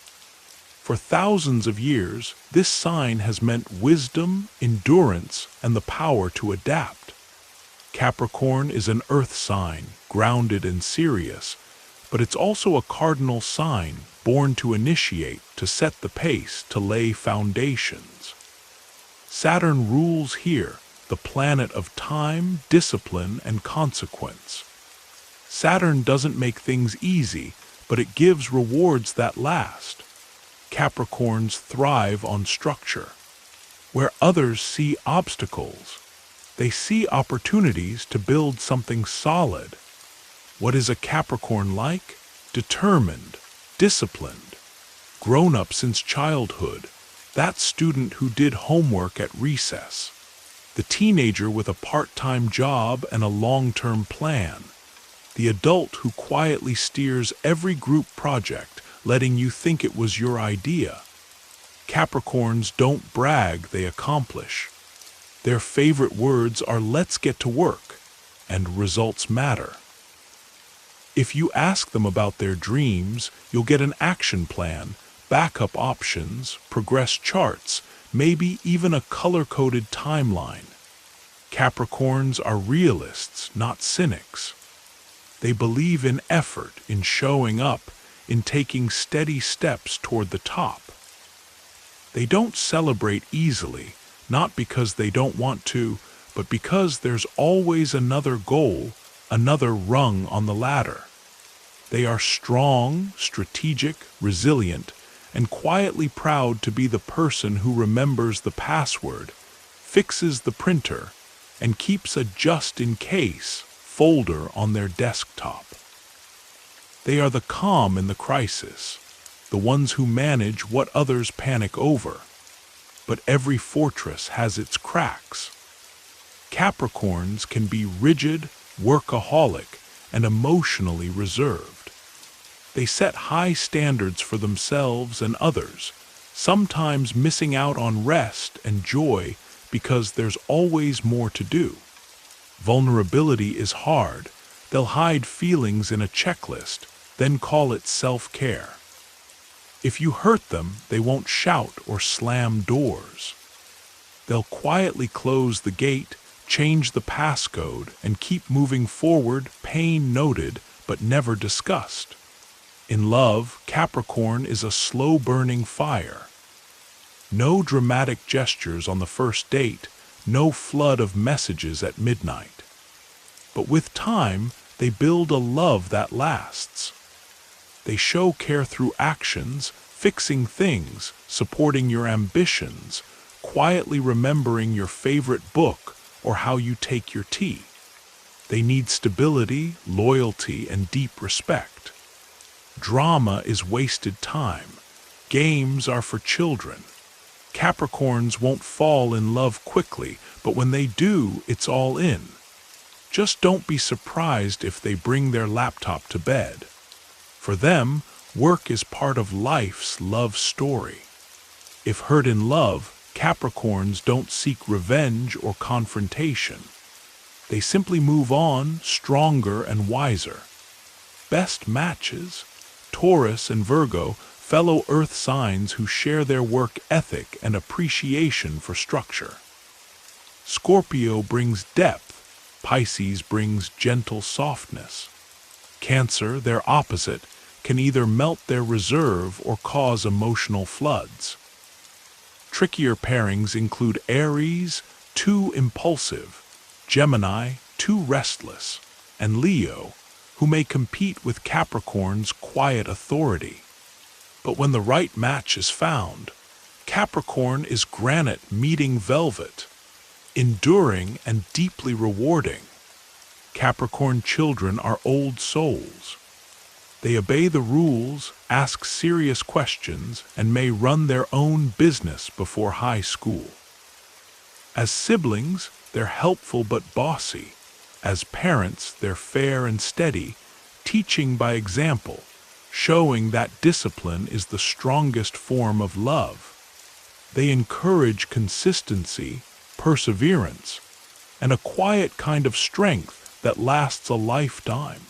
For thousands of years, this sign has meant wisdom, endurance, and the power to adapt. Capricorn is an earth sign, grounded and serious, but it's also a cardinal sign, born to initiate, to set the pace, to lay foundations. Saturn rules here, the planet of time, discipline, and consequence. Saturn doesn't make things easy, but it gives rewards that last. Capricorns thrive on structure. Where others see obstacles, they see opportunities to build something solid. What is a Capricorn like? Determined, disciplined, grown up since childhood, that student who did homework at recess, the teenager with a part-time job and a long-term plan, the adult who quietly steers every group project, letting you think it was your idea. Capricorns don't brag, they accomplish. Their favorite words are "let's get to work," and results matter. If you ask them about their dreams, you'll get an action plan, backup options, progress charts, maybe even a color-coded timeline. Capricorns are realists, not cynics. They believe in effort, in showing up, in taking steady steps toward the top. They don't celebrate easily, not because they don't want to, but because there's always another goal, another rung on the ladder. They are strong, strategic, resilient, and quietly proud to be the person who remembers the password, fixes the printer, and keeps a just-in-case folder on their desktop. They are the calm in the crisis, the ones who manage what others panic over. But every fortress has its cracks. Capricorns can be rigid, workaholic, and emotionally reserved. They set high standards for themselves and others, sometimes missing out on rest and joy because there's always more to do. Vulnerability is hard. They'll hide feelings in a checklist, then call it self-care. If you hurt them, they won't shout or slam doors. They'll quietly close the gate, change the passcode, and keep moving forward, pain noted, but never discussed. In love, Capricorn is a slow-burning fire. No dramatic gestures on the first date, no flood of messages at midnight. But with time, they build a love that lasts. They show care through actions, fixing things, supporting your ambitions, quietly remembering your favorite book or how you take your tea. They need stability, loyalty, and deep respect. Drama is wasted time. Games are for children. Capricorns won't fall in love quickly, but when they do, it's all in. Just don't be surprised if they bring their laptop to bed. For them, work is part of life's love story. If hurt in love, Capricorns don't seek revenge or confrontation. They simply move on, stronger and wiser. Best matches? Taurus and Virgo, fellow earth signs who share their work ethic and appreciation for structure. Scorpio brings depth, Pisces brings gentle softness. Cancer, their opposite, can either melt their reserve or cause emotional floods. Trickier pairings include Aries, too impulsive, Gemini, too restless, and Leo, who may compete with Capricorn's quiet authority. But when the right match is found, Capricorn is granite meeting velvet, enduring and deeply rewarding. Capricorn children are old souls. They obey the rules, ask serious questions, and may run their own business before high school. As siblings, they're helpful but bossy. As parents, they're fair and steady, teaching by example, showing that discipline is the strongest form of love. They encourage consistency, perseverance, and a quiet kind of strength that lasts a lifetime.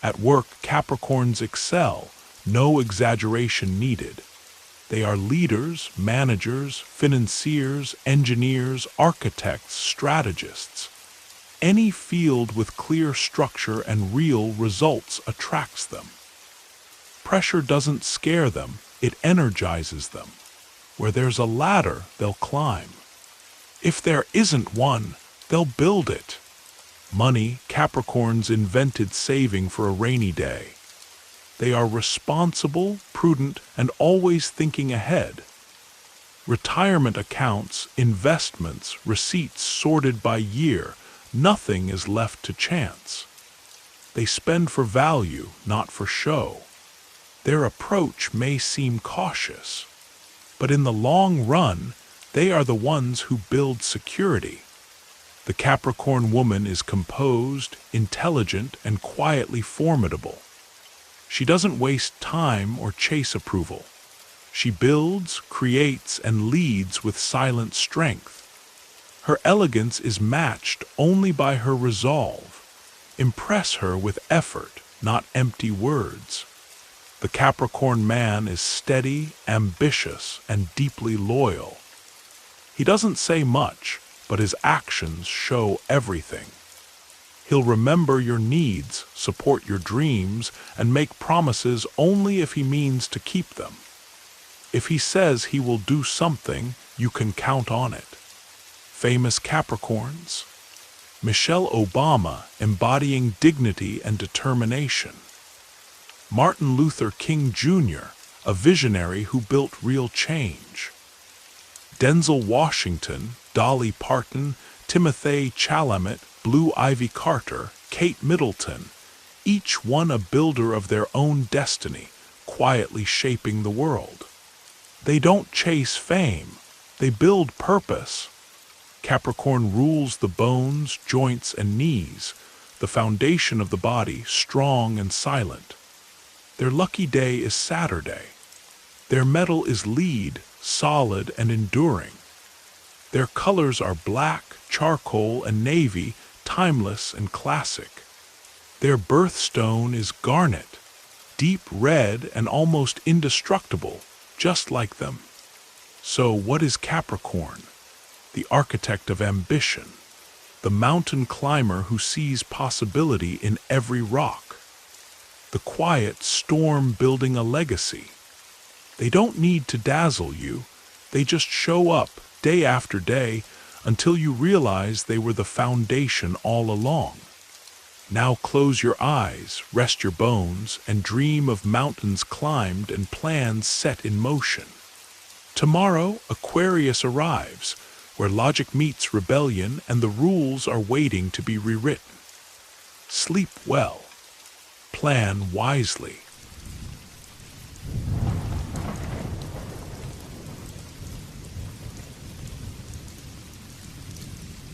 At work, Capricorns excel, no exaggeration needed. They are leaders, managers, financiers, engineers, architects, strategists. Any field with clear structure and real results attracts them. Pressure doesn't scare them, it energizes them. Where there's a ladder, they'll climb. If there isn't one, they'll build it. Money, Capricorns invented saving for a rainy day. They are responsible, prudent, and always thinking ahead. Retirement accounts, investments, receipts sorted by year, nothing is left to chance. They spend for value, not for show. Their approach may seem cautious, but in the long run, they are the ones who build security. The Capricorn woman is composed, intelligent, and quietly formidable. She doesn't waste time or chase approval. She builds, creates, and leads with silent strength. Her elegance is matched only by her resolve. Impress her with effort, not empty words. The Capricorn man is steady, ambitious, and deeply loyal. He doesn't say much, but his actions show everything. He'll remember your needs, support your dreams, and make promises only if he means to keep them. If he says he will do something, you can count on it. Famous Capricorns: Michelle Obama, embodying dignity and determination. Martin Luther King Jr., a visionary who built real change. Denzel Washington, Dolly Parton, Timothée Chalamet, Blue Ivy Carter, Kate Middleton, each one a builder of their own destiny, quietly shaping the world. They don't chase fame, they build purpose. Capricorn rules the bones, joints, and knees, the foundation of the body, strong and silent. Their lucky day is Saturday. Their metal is lead, solid and enduring. Their colors are black, charcoal, and navy, timeless and classic. Their birthstone is garnet, deep red and almost indestructible, just like them. So what is Capricorn? The architect of ambition, the mountain climber who sees possibility in every rock, the quiet storm building a legacy. They don't need to dazzle you, they just show up day after day until you realize they were the foundation all along. Now close your eyes, rest your bones, and dream of mountains climbed and plans set in motion. Tomorrow, Aquarius arrives, where logic meets rebellion and the rules are waiting to be rewritten. Sleep well. Plan wisely.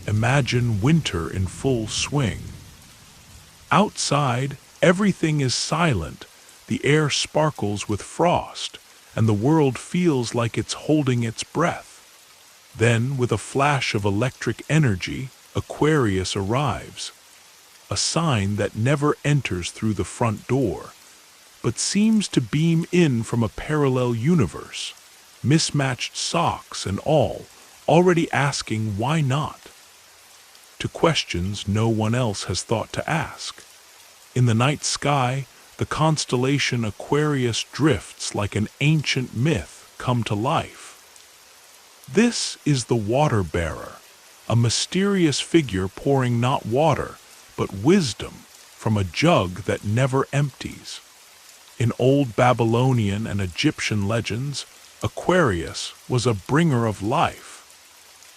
Imagine winter in full swing. Outside, everything is silent, the air sparkles with frost, and the world feels like it's holding its breath. Then, with a flash of electric energy, Aquarius arrives, a sign that never enters through the front door, but seems to beam in from a parallel universe, mismatched socks and all, already asking why not. to questions no one else has thought to ask. In the night sky, the constellation Aquarius drifts like an ancient myth come to life. This is the water bearer, a mysterious figure pouring not water, but wisdom from a jug that never empties. In old Babylonian and Egyptian legends, Aquarius was a bringer of life,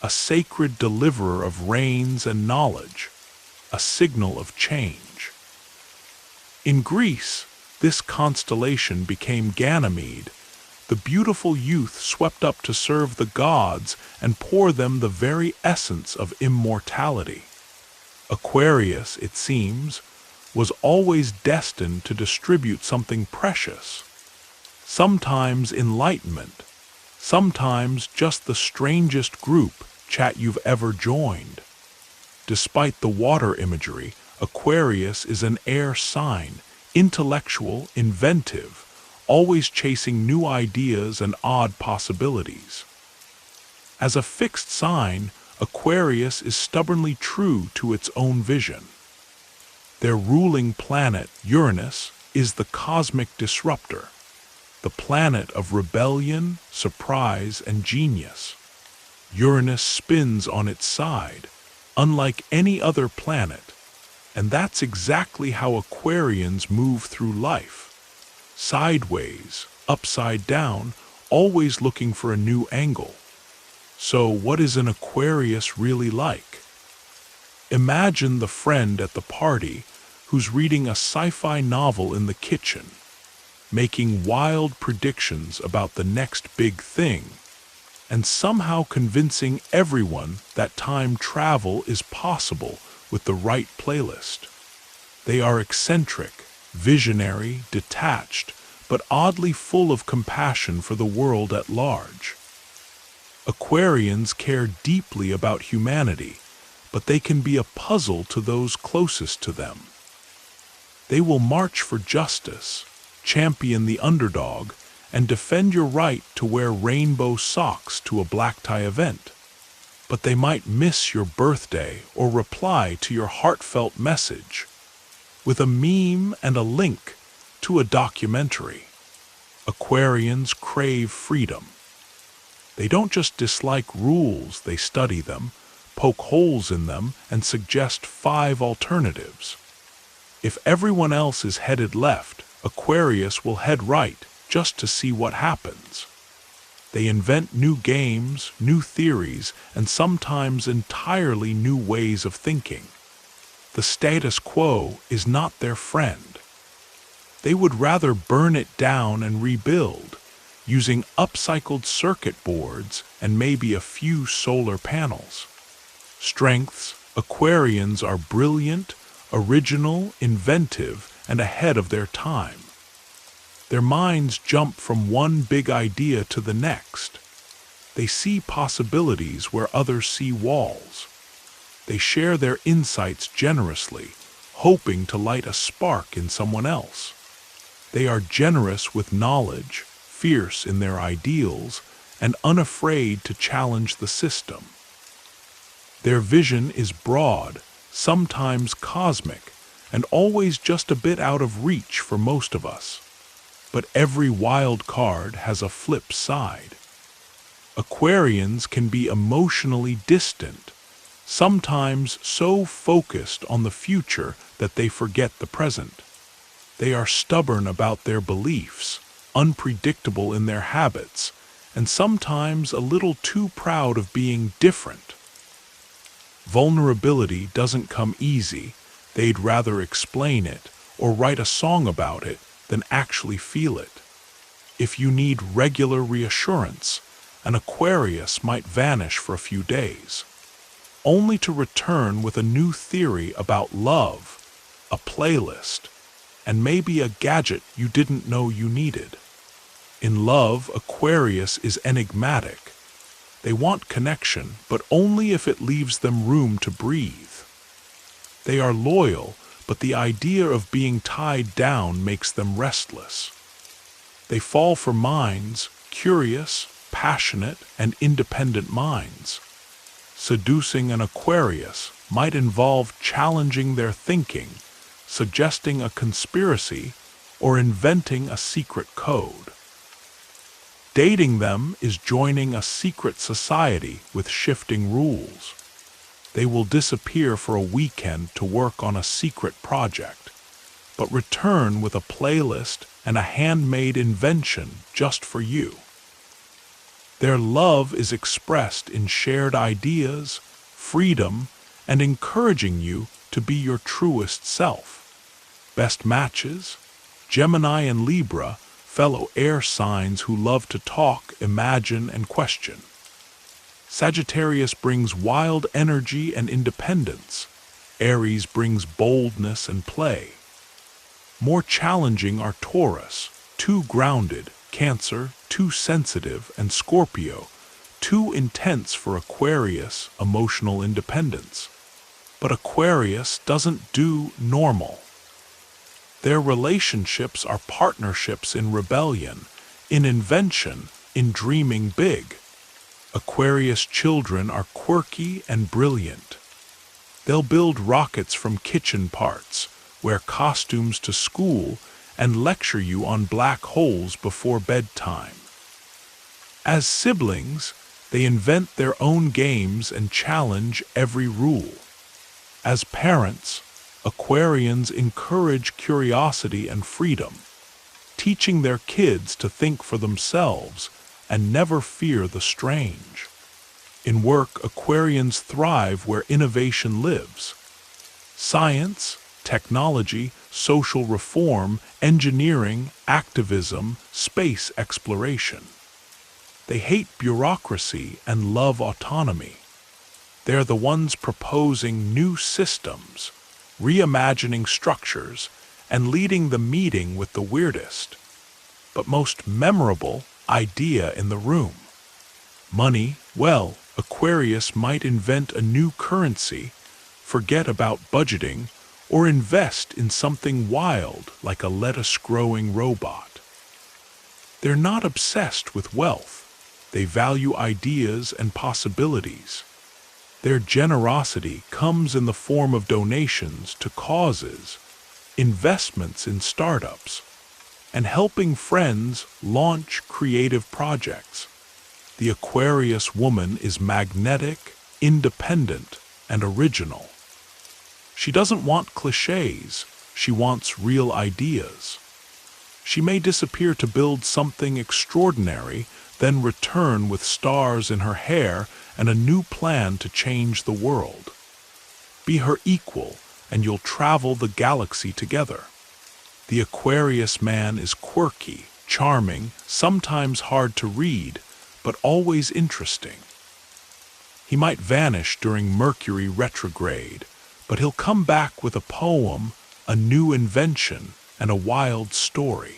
a sacred deliverer of rains and knowledge, a signal of change. In Greece, this constellation became Ganymede, the beautiful youth swept up to serve the gods and pour them the very essence of immortality. Aquarius, it seems, was always destined to distribute something precious. Sometimes enlightenment, sometimes just the strangest group chat you've ever joined. Despite the water imagery, Aquarius is an air sign, intellectual, inventive, always chasing new ideas and odd possibilities. As a fixed sign, Aquarius is stubbornly true to its own vision. Their ruling planet, Uranus, is the cosmic disruptor, the planet of rebellion, surprise, and genius. Uranus spins on its side, unlike any other planet, and that's exactly how Aquarians move through life. Sideways, upside down, always looking for a new angle. So what is an Aquarius really like? Imagine the friend at the party who's reading a sci-fi novel in the kitchen, making wild predictions about the next big thing, and somehow convincing everyone that time travel is possible with the right playlist. They are eccentric, visionary, detached, but oddly full of compassion for the world at large. Aquarians care deeply about humanity, but they can be a puzzle to those closest to them. They will march for justice, champion the underdog, and defend your right to wear rainbow socks to a black tie event. But they might miss your birthday or reply to your heartfelt message with a meme and a link to a documentary. Aquarians crave freedom. They don't just dislike rules, they study them, poke holes in them, and suggest 5 alternatives. If everyone else is headed left, Aquarius will head right just to see what happens. They invent new games, new theories, and sometimes entirely new ways of thinking. The status quo is not their friend. They would rather burn it down and rebuild, using upcycled circuit boards and maybe a few solar panels. Strengths: Aquarians are brilliant, original, inventive, and ahead of their time. Their minds jump from one big idea to the next. They see possibilities where others see walls. They share their insights generously, hoping to light a spark in someone else. They are generous with knowledge, fierce in their ideals, and unafraid to challenge the system. Their vision is broad, sometimes cosmic, and always just a bit out of reach for most of us. But every wild card has a flip side. Aquarians can be emotionally distant, sometimes so focused on the future that they forget the present. They are stubborn about their beliefs, unpredictable in their habits, and sometimes a little too proud of being different. Vulnerability doesn't come easy. They'd rather explain it or write a song about it than actually feel it. If you need regular reassurance, an Aquarius might vanish for a few days, only to return with a new theory about love, a playlist, and maybe a gadget you didn't know you needed. In love, Aquarius is enigmatic. They want connection, but only if it leaves them room to breathe. They are loyal, but the idea of being tied down makes them restless. They fall for minds, curious, passionate, and independent minds. Seducing an Aquarius might involve challenging their thinking, suggesting a conspiracy, or inventing a secret code. Dating them is joining a secret society with shifting rules. They will disappear for a weekend to work on a secret project, but return with a playlist and a handmade invention just for you. Their love is expressed in shared ideas, freedom, and encouraging you to be your truest self. Best matches: Gemini and Libra, fellow air signs who love to talk, imagine, and question. Sagittarius brings wild energy and independence. Aries brings boldness and play. More challenging are Taurus, too grounded, Cancer, too sensitive, and Scorpio, too intense for Aquarius, emotional independence. But Aquarius doesn't do normal. Their relationships are partnerships in rebellion, in invention, in dreaming big. Aquarius children are quirky and brilliant. They'll build rockets from kitchen parts, wear costumes to school, and lecture you on black holes before bedtime. As siblings, they invent their own games and challenge every rule. As parents, Aquarians encourage curiosity and freedom, teaching their kids to think for themselves and never fear the strange. In work, Aquarians thrive where innovation lives. Science, technology, social reform, engineering, activism, space exploration. They hate bureaucracy and love autonomy. They're the ones proposing new systems, reimagining structures, and leading the meeting with the weirdest, but most memorable idea in the room. Money, well, Aquarius might invent a new currency, forget about budgeting, or invest in something wild like a lettuce-growing robot. They're not obsessed with wealth. They value ideas and possibilities. Their generosity comes in the form of donations to causes, investments in startups, and helping friends launch creative projects. The Aquarius woman is magnetic, independent, and original. She doesn't want cliches, she wants real ideas. She may disappear to build something extraordinary, then return with stars in her hair and a new plan to change the world. Be her equal, and you'll travel the galaxy together. The Aquarius man is quirky, charming, sometimes hard to read, but always interesting. He might vanish during Mercury retrograde, but he'll come back with a poem, a new invention, and a wild story.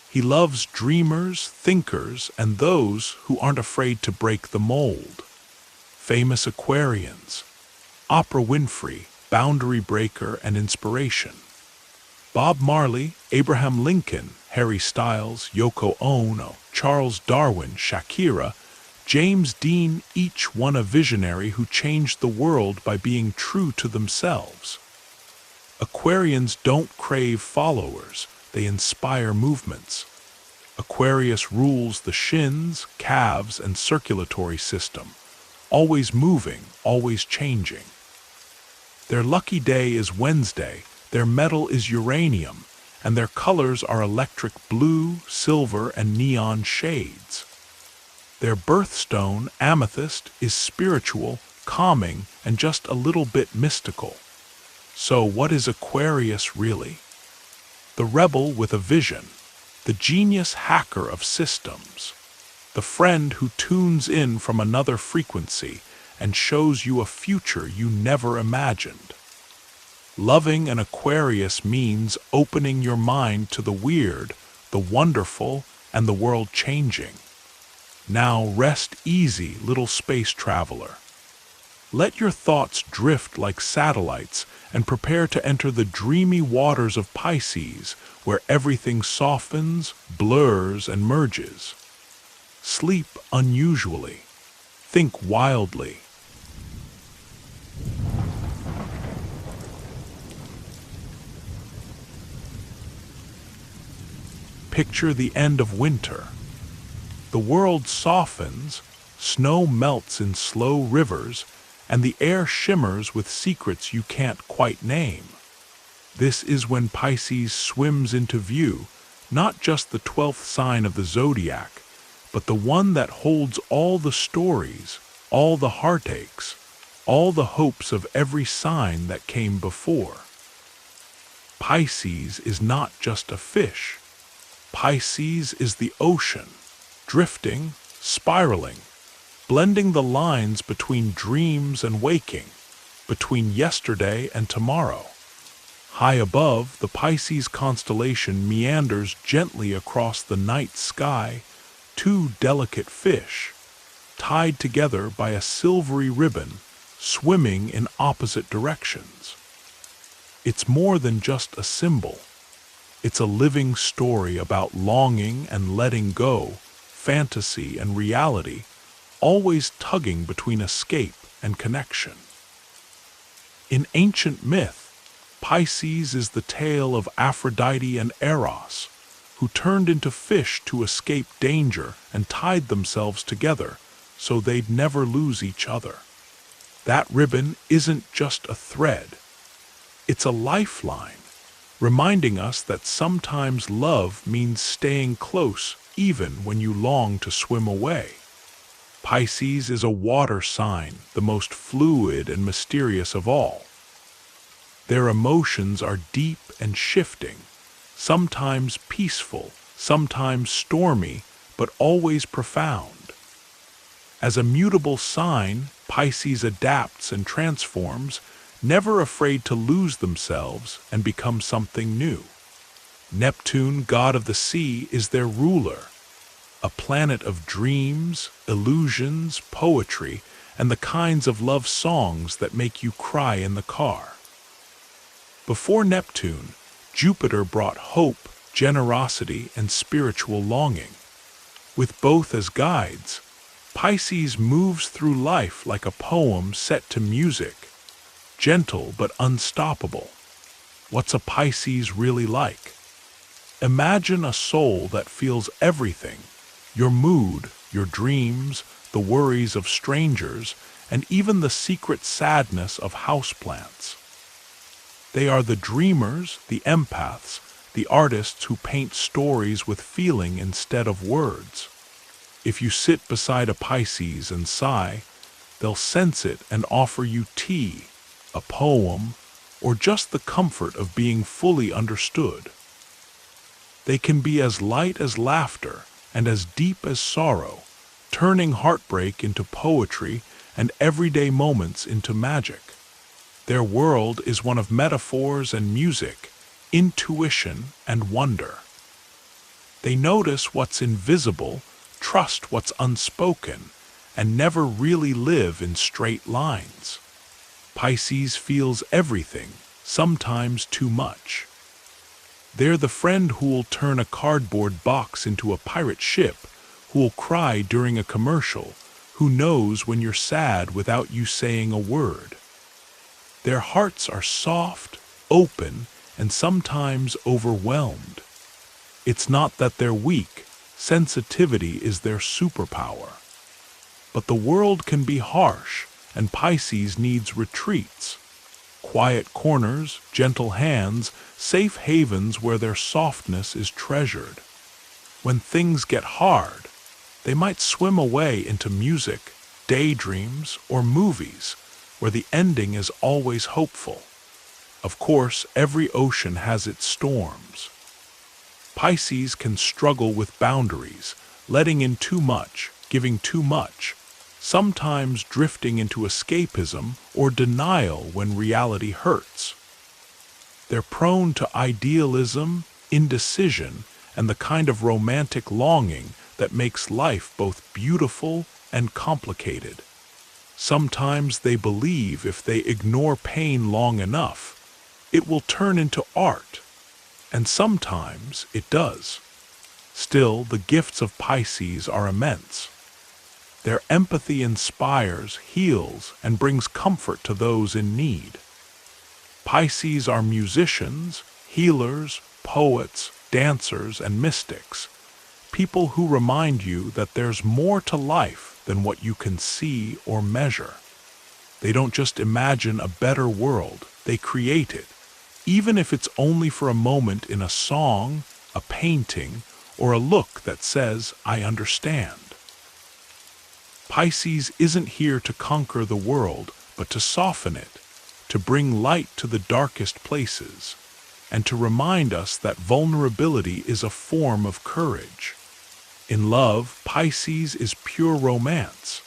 He loves dreamers, thinkers, and those who aren't afraid to break the mold. Famous Aquarians: Oprah Winfrey, boundary breaker and inspiration. Bob Marley, Abraham Lincoln, Harry Styles, Yoko Ono, Charles Darwin, Shakira, James Dean, each one a visionary who changed the world by being true to themselves. Aquarians don't crave followers, they inspire movements. Aquarius rules the shins, calves, and circulatory system, always moving, always changing. Their lucky day is Wednesday, their metal is uranium, and their colors are electric blue, silver, and neon shades. Their birthstone, amethyst, is spiritual, calming, and just a little bit mystical. So what is Aquarius really? The rebel with a vision, the genius hacker of systems, the friend who tunes in from another frequency and shows you a future you never imagined. Loving an Aquarius means opening your mind to the weird, the wonderful, and the world-changing. Now rest easy, little space traveler. Let your thoughts drift like satellites and prepare to enter the dreamy waters of Pisces, where everything softens, blurs, and merges. Sleep unusually. Think wildly. Picture the end of winter. The world softens, snow melts in slow rivers, and the air shimmers with secrets you can't quite name. This is when Pisces swims into view, not just the 12th sign of the zodiac, but the one that holds all the stories, all the heartaches, all the hopes of every sign that came before. Pisces is not just a fish. Pisces is the ocean, drifting, spiraling, blending the lines between dreams and waking, between yesterday and tomorrow. High above, the Pisces constellation meanders gently across the night sky, two delicate fish, tied together by a silvery ribbon, swimming in opposite directions. It's more than just a symbol. It's a living story about longing and letting go, fantasy and reality, always tugging between escape and connection. In ancient myth, Pisces is the tale of Aphrodite and Eros, who turned into fish to escape danger and tied themselves together so they'd never lose each other. That ribbon isn't just a thread. It's a lifeline, reminding us that sometimes love means staying close even when you long to swim away. Pisces is a water sign, the most fluid and mysterious of all. Their emotions are deep and shifting, sometimes peaceful, sometimes stormy, but always profound. As a mutable sign, Pisces adapts and transforms, never afraid to lose themselves and become something new. Neptune, god of the sea, is their ruler, a planet of dreams, illusions, poetry, and the kinds of love songs that make you cry in the car. Before Neptune, Jupiter brought hope, generosity, and spiritual longing. With both as guides, Pisces moves through life like a poem set to music, gentle but unstoppable. What's a Pisces really like? Imagine a soul that feels everything: your mood, your dreams, the worries of strangers, and even the secret sadness of houseplants. They are the dreamers, the empaths, the artists who paint stories with feeling instead of words. If you sit beside a Pisces and sigh, they'll sense it and offer you tea, a poem, or just the comfort of being fully understood. They can be as light as laughter and as deep as sorrow, turning heartbreak into poetry and everyday moments into magic. Their world is one of metaphors and music, intuition and wonder. They notice what's invisible, trust what's unspoken, and never really live in straight lines. Pisces feels everything, sometimes too much. They're the friend who'll turn a cardboard box into a pirate ship, who'll cry during a commercial, who knows when you're sad without you saying a word. Their hearts are soft, open, and sometimes overwhelmed. It's not that they're weak, sensitivity is their superpower. But the world can be harsh, and Pisces needs retreats. Quiet corners, gentle hands, safe havens where their softness is treasured. When things get hard, they might swim away into music, daydreams, or movies, where the ending is always hopeful. Of course, every ocean has its storms. Pisces can struggle with boundaries, letting in too much, giving too much, sometimes drifting into escapism or denial when reality hurts. They're prone to idealism, indecision, and the kind of romantic longing that makes life both beautiful and complicated. Sometimes they believe if they ignore pain long enough, it will turn into art, and sometimes it does. Still, the gifts of Pisces are immense. Their empathy inspires, heals, and brings comfort to those in need. Pisces are musicians, healers, poets, dancers, and mystics. People who remind you that there's more to life than what you can see or measure. They don't just imagine a better world, they create it, even if it's only for a moment in a song, a painting, or a look that says, "I understand." Pisces isn't here to conquer the world, but to soften it, to bring light to the darkest places, and to remind us that vulnerability is a form of courage. In love, Pisces is pure romance.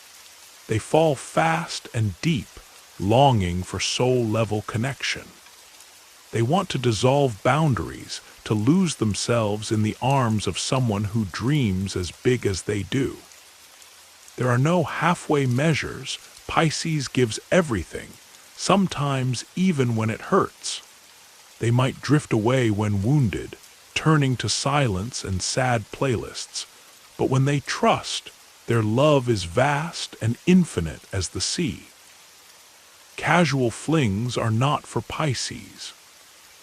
They fall fast and deep, longing for soul-level connection. They want to dissolve boundaries, to lose themselves in the arms of someone who dreams as big as they do. There are no halfway measures. Pisces gives everything, sometimes even when it hurts. They might drift away when wounded, turning to silence and sad playlists, but when they trust, their love is vast and infinite as the sea. Casual flings are not for Pisces.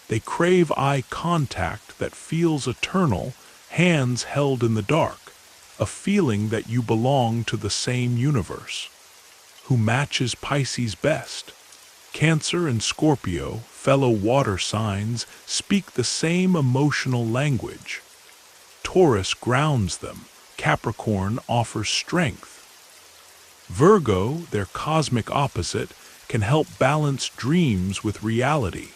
They crave eye contact that feels eternal, hands held in the dark, a feeling that you belong to the same universe. Who matches Pisces best? Cancer and Scorpio, fellow water signs, speak the same emotional language. Taurus grounds them. Capricorn offers strength. Virgo, their cosmic opposite, can help balance dreams with reality.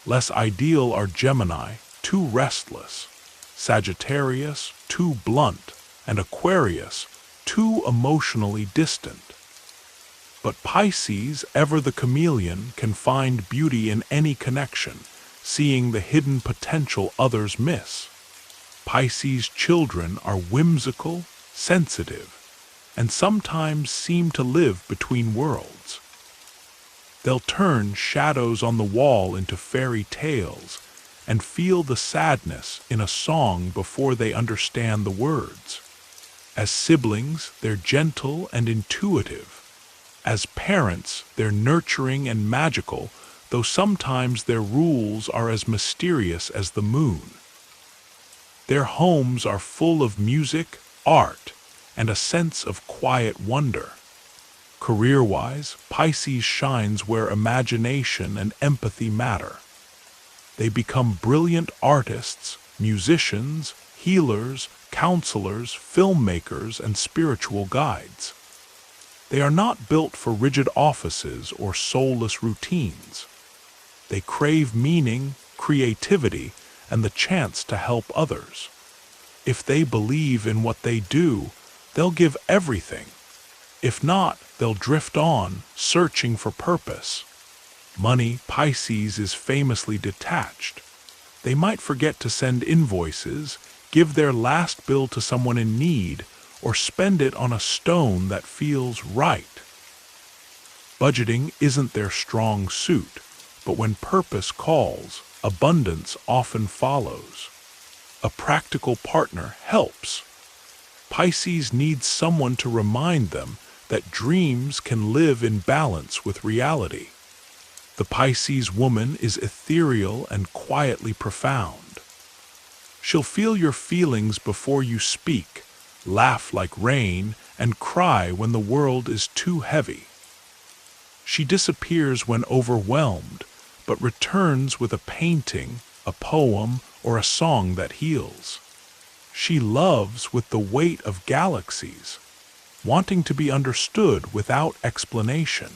Less ideal are Gemini, too restless, Sagittarius, too blunt, and Aquarius, too emotionally distant. But Pisces, ever the chameleon, can find beauty in any connection, seeing the hidden potential others miss. Pisces children are whimsical, sensitive, and sometimes seem to live between worlds. They'll turn shadows on the wall into fairy tales and feel the sadness in a song before they understand the words. As siblings, they're gentle and intuitive. As parents, they're nurturing and magical, though sometimes their rules are as mysterious as the moon. Their homes are full of music, art, and a sense of quiet wonder. Career-wise, Pisces shines where imagination and empathy matter. They become brilliant artists, musicians, healers, counselors, filmmakers, and spiritual guides. They are not built for rigid offices or soulless routines. They crave meaning, creativity, and the chance to help others. If they believe in what they do, they'll give everything. If not, they'll drift on, searching for purpose. Money, Pisces is famously detached. They might forget to send invoices, give their last bill to someone in need, or spend it on a stone that feels right. Budgeting isn't their strong suit, but when purpose calls, abundance often follows. A practical partner helps. Pisces needs someone to remind them that dreams can live in balance with reality. The Pisces woman is ethereal and quietly profound. She'll feel your feelings before you speak, laugh like rain, and cry when the world is too heavy. She disappears when overwhelmed, but returns with a painting, a poem, or a song that heals. She loves with the weight of galaxies, wanting to be understood without explanation.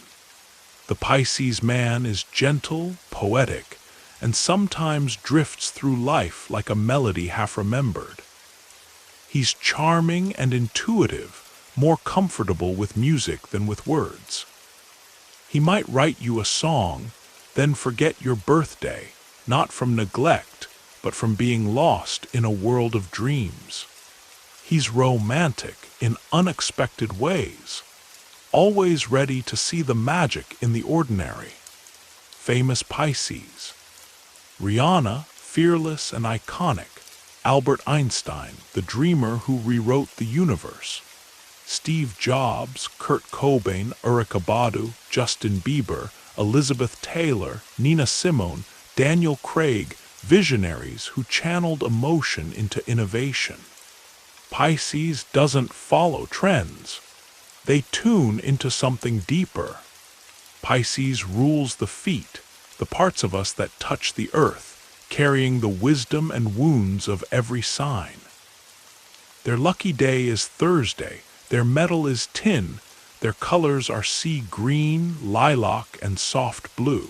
The Pisces man is gentle, poetic, and sometimes drifts through life like a melody half-remembered. He's charming and intuitive, more comfortable with music than with words. He might write you a song, then forget your birthday, not from neglect, but from being lost in a world of dreams. He's romantic in unexpected ways, always ready to see the magic in the ordinary. Famous Pisces. Rihanna, fearless and iconic. Albert Einstein, the dreamer who rewrote the universe. Steve Jobs, Kurt Cobain, Erykah Badu, Justin Bieber, Elizabeth Taylor, Nina Simone, Daniel Craig, visionaries who channeled emotion into innovation. Pisces doesn't follow trends. They tune into something deeper. Pisces rules the feet, the parts of us that touch the earth, carrying the wisdom and wounds of every sign. Their lucky day is Thursday, their metal is tin, their colors are sea green, lilac, and soft blue.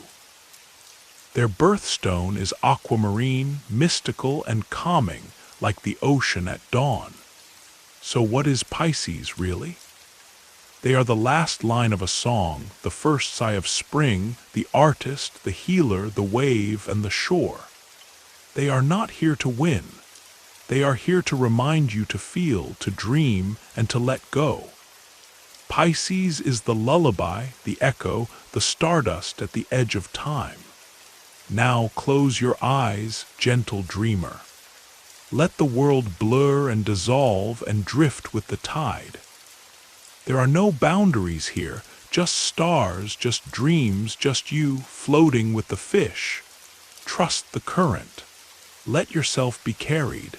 Their birthstone is aquamarine, mystical and calming, like the ocean at dawn. So what is Pisces, really? They are the last line of a song, the first sigh of spring, the artist, the healer, the wave, and the shore. They are not here to win. They are here to remind you to feel, to dream, and to let go. Pisces is the lullaby, the echo, the stardust at the edge of time. Now close your eyes, gentle dreamer. Let the world blur and dissolve and drift with the tide. There are no boundaries here, just stars, just dreams, just you floating with the fish. Trust the current. Let yourself be carried.